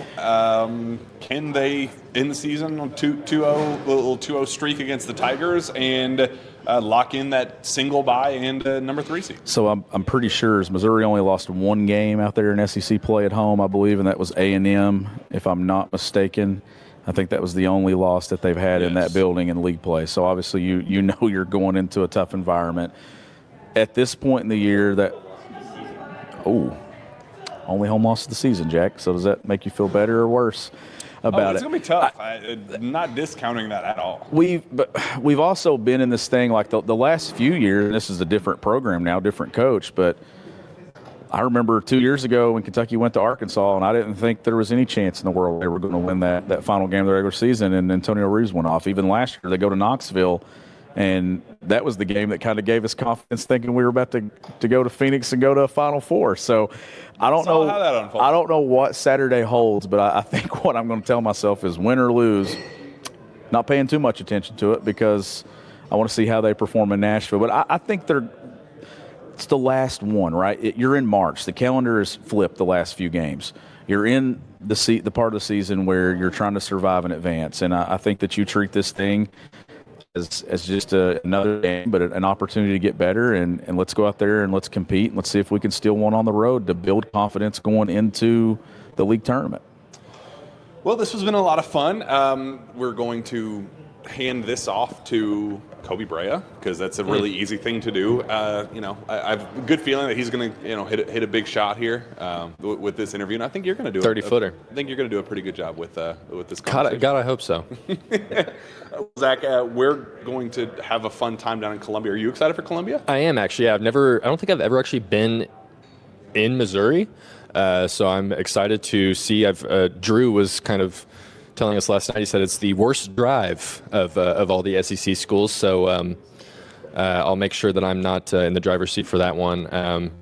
Can they end the season on 2-0, little 2-0 streak against the Tigers and lock in that single bye and number 3 seed? So I'm pretty sure Missouri only lost one game out there in SEC play at home, I believe, and that was A&M, if I'm not mistaken. I think that was the only loss that they've had in that building in league play. So obviously you know you're going into a tough environment. At this point in the year, only home loss of the season, Jack. So does that make you feel better or worse about it's it? It's going to be tough. I'm not discounting that at all. We've also been in this thing like the last few years, and this is a different program now, different coach, but I remember 2 years ago when Kentucky went to Arkansas, and I didn't think there was any chance in the world they were going to win that final game of the regular season, and Antonio Reeves went off. Even last year, they go to Knoxville, and that was the game that kind of gave us confidence, thinking we were about to go to Phoenix and go to a Final Four. So I don't know how that unfolds. I don't know what Saturday holds, but I think what I'm going to tell myself is win or lose, not paying too much attention to it because I want to see how they perform in Nashville. But I think it's the last one, right? You're in March. The calendar is flipped the last few games. You're in the part of the season where you're trying to survive in advance. And I think that you treat this thing as just another game, but an opportunity to get better. And let's go out there and let's compete. And let's see if we can steal one on the road to build confidence going into the league tournament. Well, this has been a lot of fun. We're going to hand this off to Koby Brea because that's a really easy thing to do. I have a good feeling that he's going to hit a big shot here with this interview, and I think you're going to do 30-footer. I think you're going to do a pretty good job with this conversation. God, I hope so. Zach, we're going to have a fun time down in Columbia. Are you excited for Columbia? I am actually. I don't think I've ever actually been in Missouri, so I'm excited to see. Drew was kind of telling us last night. He said it's the worst drive of all the SEC schools. So I'll make sure that I'm not in the driver's seat for that one.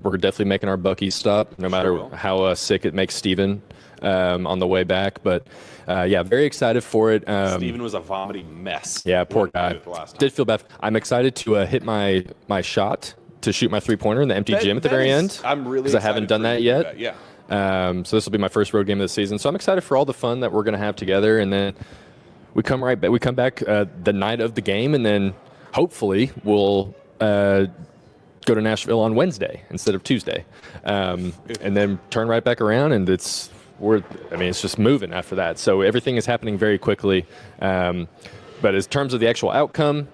We're definitely making our Buc-ee's stop, no matter how sick it makes Steven on the way back. But very excited for it. Steven was a vomiting mess. Yeah, poor guy. Did feel bad. I'm excited to hit my shot to shoot my 3-pointer in the empty gym at the very end. I'm really because I haven't done that yet. Yeah. So this will be my first road game of the season. So I'm excited for all the fun that we're going to have together. And then we come back the night of the game, and then hopefully we'll go to Nashville on Wednesday instead of Tuesday, and then turn right back around, and it's just moving after that. So everything is happening very quickly. But in terms of the actual outcome,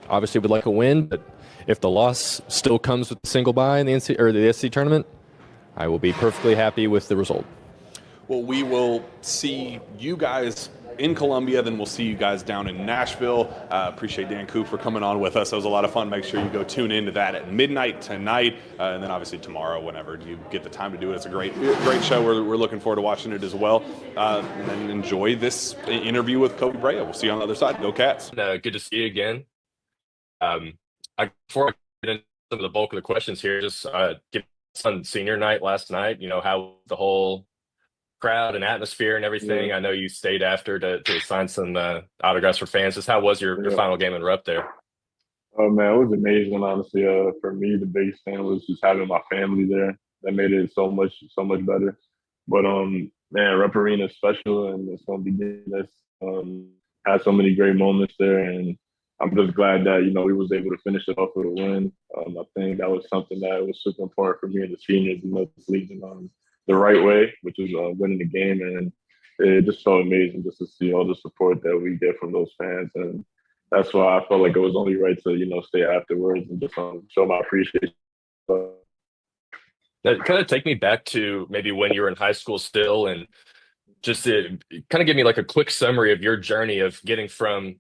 obviously would like a win, but if the loss still comes with the single bye in the the SC tournament, I will be perfectly happy with the result. Well, we will see you guys in Columbia, then we'll see you guys down in Nashville. Appreciate Dan Koob for coming on with us. It was a lot of fun. Make sure you go tune into that at midnight tonight, and then obviously tomorrow whenever you get the time to do it. It's a great show. We're looking forward to watching it as well. And then enjoy this interview with Koby Brea. We'll see you on the other side. Go Cats. Good to see you again. Before I get into some of the bulk of the questions here, just get on senior night last night, how the whole crowd and atmosphere and everything. I know you stayed after to sign some autographs for fans. Just how was your final game in Rupp there? Oh man, it was amazing. Honestly, for me, the biggest thing was just having my family there. That made it so much better. But man, Rupp Arena is special, and it's gonna be this. Had so many great moments there, and I'm just glad that we was able to finish it off with a win. I think that was something that was super important for me and the seniors, just leading the right way, which is winning the game, and it just felt amazing just to see all the support that we get from those fans, and that's why I felt like it was only right to stay afterwards and just show my appreciation. That kind of take me back to maybe when you were in high school still, and just to kind of give me like a quick summary of your journey of getting from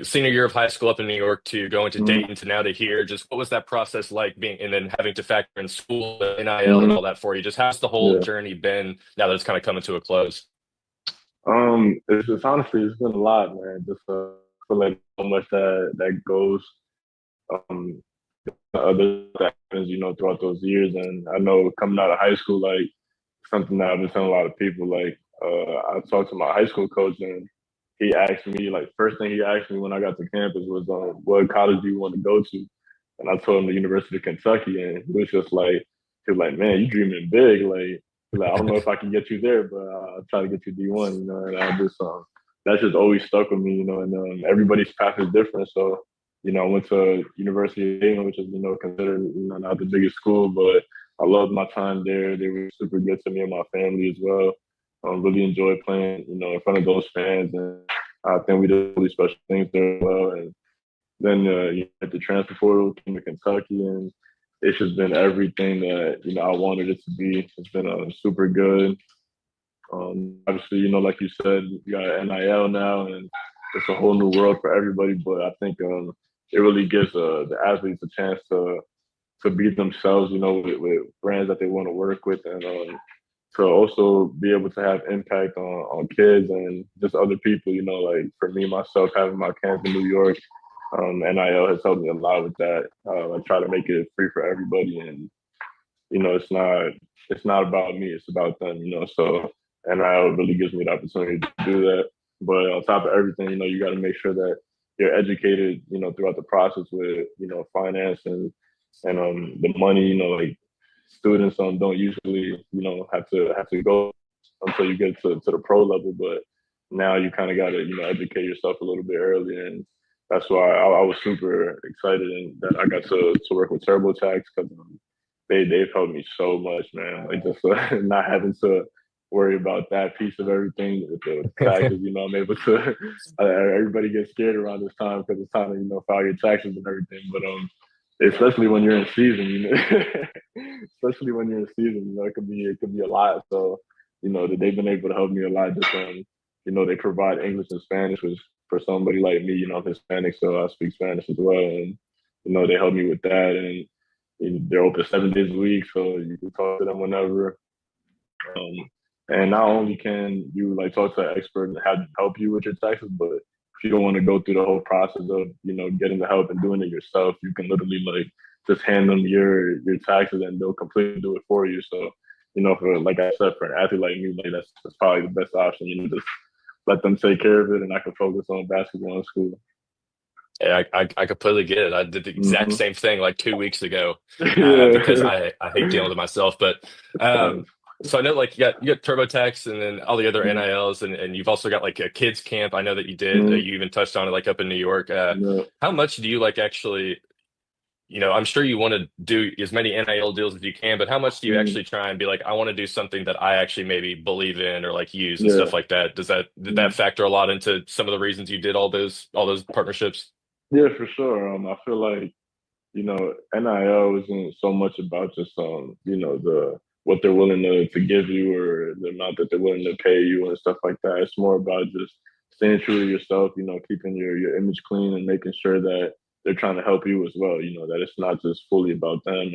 senior year of high school up in New York to going to Dayton to now to here. Just what was that process like being, and then having to factor in school, NIL, and all that for you? Just how's the whole journey been now that it's kind of coming to a close? It's honestly, it's been a lot, man. Just feel like so much that goes, other that happens, throughout those years. And I know coming out of high school, like something that I've been telling a lot of people, like I talked to my high school coach, and he asked me, first thing he asked me when I got to campus was, what college do you want to go to? And I told him the University of Kentucky, and he was just like, man, you dreaming big. I don't know if I can get you there, but I'll try to get you D1, and I just, that's just always stuck with me, and everybody's path is different. So, I went to University of Dayton, which is, considered, not the biggest school, but I loved my time there. They were super good to me and my family as well. Really enjoyed playing, in front of those fans, and I think we did really special things there as well. And then at the transfer portal, came to Kentucky, and it's just been everything that I wanted it to be. It's been super good. Obviously, like you said, you got NIL now, and it's a whole new world for everybody. But I think it really gives the athletes a chance to be themselves, with brands that they want to work with, and to also be able to have impact on kids and just other people, like for me, myself, having my camp in New York, NIL has helped me a lot with that. I try to make it free for everybody, and, it's not about me, it's about them, so NIL really gives me the opportunity to do that. But on top of everything, you got to make sure that you're educated, throughout the process with, finance and the money, like, students don't usually, have to go until you get to the pro level, but now you kind of got to, educate yourself a little bit earlier, and that's why I was super excited and that I got to work with TurboTax, because they've helped me so much, man. Like just not having to worry about that piece of everything with the taxes, I'm able to. Everybody gets scared around this time because it's time to file your taxes and everything, but especially when you're in season, especially when you're in season, it could be a lot. So, they've been able to help me a lot. Just they provide English and Spanish, which for somebody like me, I'm Hispanic, so I speak Spanish as well, and they help me with that. And they're open 7 days a week, so you can talk to them whenever. And not only can you talk to an expert and help you with your taxes, but if you don't want to go through the whole process of getting the help and doing it yourself, you can literally just hand them your taxes and they'll completely do it for you. So for like I said, for an athlete like me, that's probably the best option. Just let them take care of it, and I can focus on basketball in school. Yeah, I completely get it. I did the exact same thing 2 weeks ago because I hate dealing with it myself. But so I know you got TurboTax and then all the other NILs, and you've also got a kids camp. I know that you did. You even touched on it up in New York. How much do you actually I'm sure you want to do as many NIL deals as you can, but how much do you Mm, actually try and be like, I want to do something that I actually maybe believe in or like use and yeah. stuff like that? Did that Mm. factor a lot into some of the reasons you did all those partnerships? Yeah, for sure. I feel like, NIL isn't so much about just the what they're willing to give you or the amount that they're willing to pay you and stuff like that. It's more about just staying true to yourself, keeping your image clean and making sure that they're trying to help you as well, that it's not just fully about them.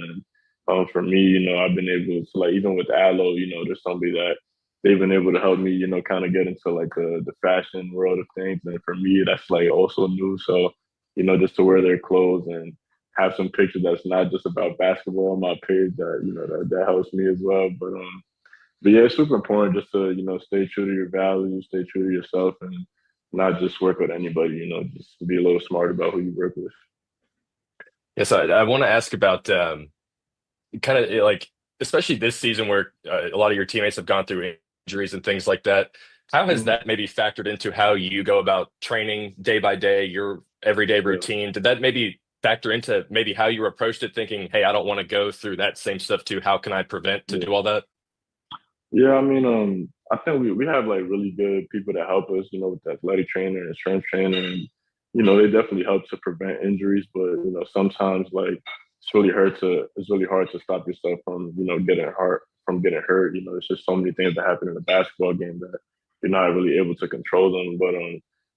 And for me, I've been able to, like, even with Aloe, there's somebody that they've been able to help me, kind of get into like the fashion world of things. And for me, that's like also new. So, just to wear their clothes and have some picture that's not just about basketball on my page, that that helps me as well. But yeah, it's super important just to stay true to your values, stay true to yourself, and not just work with anybody. Just be a little smart about who you work with. Yes, I want to ask about kind of like, especially this season where a lot of your teammates have gone through injuries and things like that. How has Mhm. that maybe factored into how you go about training day by day, your everyday Yeah. routine? Did that maybe factor into maybe how you approached it, thinking, hey, I don't want to go through that same stuff too. How can I prevent to Yeah. do all that? Yeah, I mean, I think we have like really good people that help us, with the athletic trainer and strength trainer, and they definitely help to prevent injuries. But sometimes like it's really hard to stop yourself from getting hurt. It's just so many things that happen in a basketball game that you're not really able to control them. But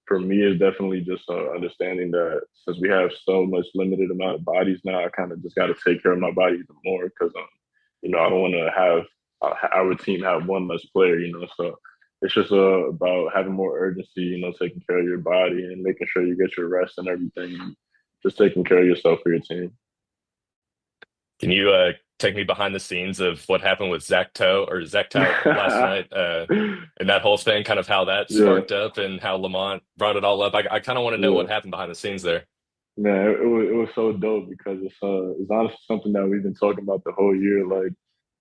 for me, it's definitely just understanding that since we have so much limited amount of bodies now, I kind of just got to take care of my body even more because I don't want to have our team have one less player, So it's just about having more urgency, taking care of your body and making sure you get your rest and everything, and just taking care of yourself for your team. Can you take me behind the scenes of what happened with Zach Tout last night, and that whole thing, kind of how that Yeah, sparked up and how Lamont brought it all up? I kind of want to know yeah, what happened behind the scenes there. man, it was so dope because it's honestly something that we've been talking about the whole year. Like,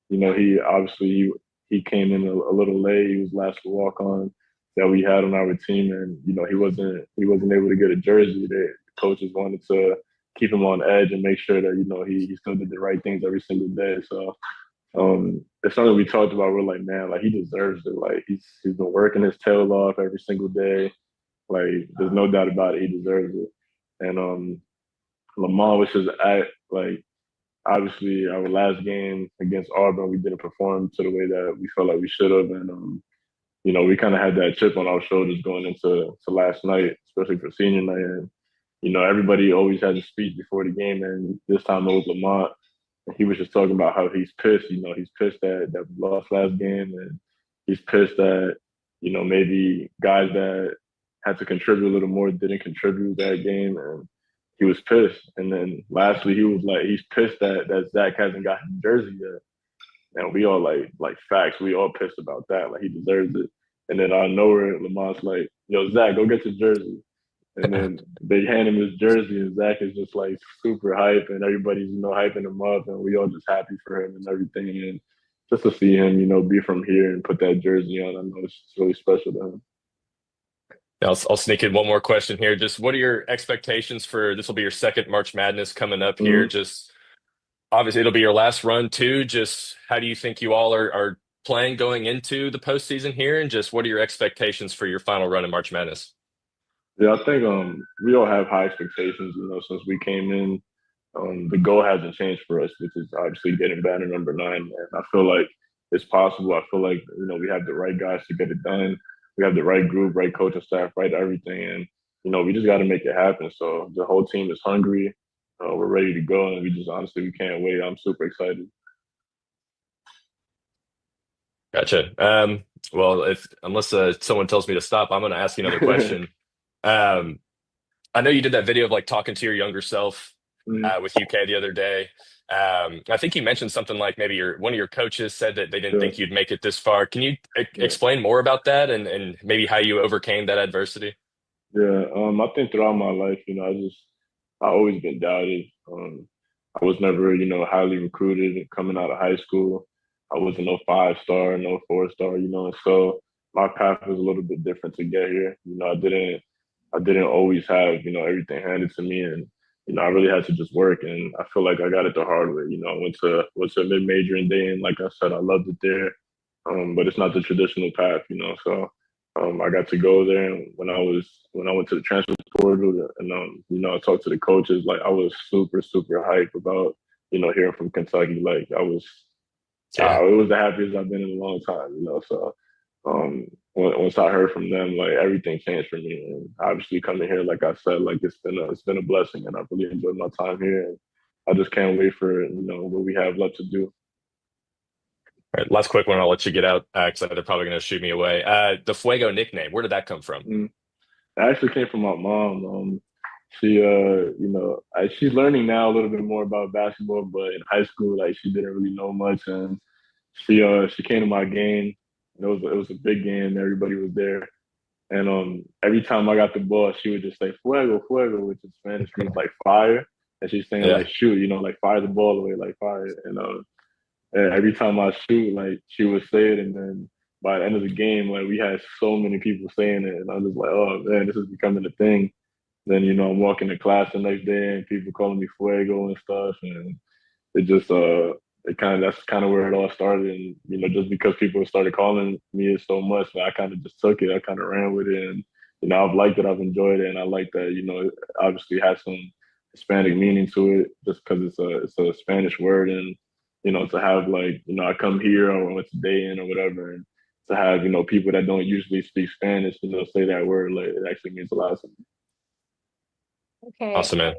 he obviously he came in a little late. He was last walk on that we had on our team, and he wasn't able to get a jersey. The coaches wanted to keep him on edge and make sure that he still did the right things every single day. So it's something we talked about. We're like, man, like he deserves it. Like he's been working his tail off every single day. Like there's no doubt about it. He deserves it. And Lamar was just at like obviously our last game against Auburn, we didn't perform to the way that we felt like we should have, and we kind of had that chip on our shoulders going into last night, especially for senior night. And everybody always has a speech before the game, and this time it was Lamont. And he was just talking about how he's pissed. He's pissed that we lost last game, and he's pissed that maybe guys that had to contribute a little more didn't contribute that game, and he was pissed. And then lastly, he was like, he's pissed that Zach hasn't gotten his jersey yet. And we all like facts. We all pissed about that. Like he deserves it. And then out of nowhere, Lamont's like, "Yo, Zach, go get your jersey." And then they hand him his jersey, and Zach is just like super hype, and everybody's hyping him up, and we all just happy for him and everything. And just to see him, be from here and put that jersey on, I know it's really special to him. I'll sneak in one more question here. Just what are your expectations for this? Will be your second March Madness coming up here. Mm-hmm. Just obviously it'll be your last run too. Just how do you think you all are playing going into the postseason here? And just what are your expectations for your final run in March Madness? Yeah, I think we all have high expectations. Since we came in, the goal hasn't changed for us, which is obviously getting banner number 9. And I feel like it's possible. I feel like we have the right guys to get it done. We have the right group, right coaching staff, right everything, and we just got to make it happen. So the whole team is hungry. We're ready to go, and we just honestly we can't wait. I'm super excited. Gotcha. Well, if unless someone tells me to stop, I'm going to ask you another question. Um, I know you did that video of like talking to your younger self Mhm. with UK the other day. I think you mentioned something like maybe one of your coaches said that they didn't Yeah, think you'd make it this far. Can you yeah, explain more about that and maybe how you overcame that adversity? yeah. I think throughout my life, I always been doubted. I was never, highly recruited coming out of high school. I wasn't no 5-star, no 4-star, and so my path was a little bit different to get here. I didn't always have, everything handed to me, and I really had to just work, and I feel like I got it the hard way. I went to a mid major in Dayton. Like I said, I loved it there, but it's not the traditional path. So I got to go there, and when I went to the transfer portal, and I talked to the coaches. Like I was super super hyped about hearing from Kentucky. Like I was, it was the happiest I've been in a long time. So once I heard from them, like everything changed for me. And obviously coming here, like I said, like it's been a blessing, and I've really enjoyed my time here. And I just can't wait for what we have left to do. All right, last quick one. I'll let you get out because they're probably going to shoot me away. The Fuego nickname, where did that come from? It actually came from my mom. She, she's learning now a little bit more about basketball, but in high school, like she didn't really know much, and she came to my game. It was a big game. Everybody was there, and every time I got the ball, she would just say "fuego, fuego," which in Spanish means like fire, and she's saying like shoot, like fire the ball away, like fire, and every time I shoot, like she would say it, and then by the end of the game, like we had so many people saying it, and I was just like, oh man, this is becoming a thing. Then I'm walking to class the next day, and people calling me Fuego and stuff, and it just that's kind of where it all started. And just because people started calling me it so much, I kind of just took it. I kind of ran with it, and I've liked it. I've enjoyed it, and I like that. It obviously has some Hispanic meaning to it, just because it's a Spanish word, and to have like I come here or I went to Dayton or whatever, and to have people that don't usually speak Spanish, say that word, like it actually means a lot to me. Okay. Awesome, man.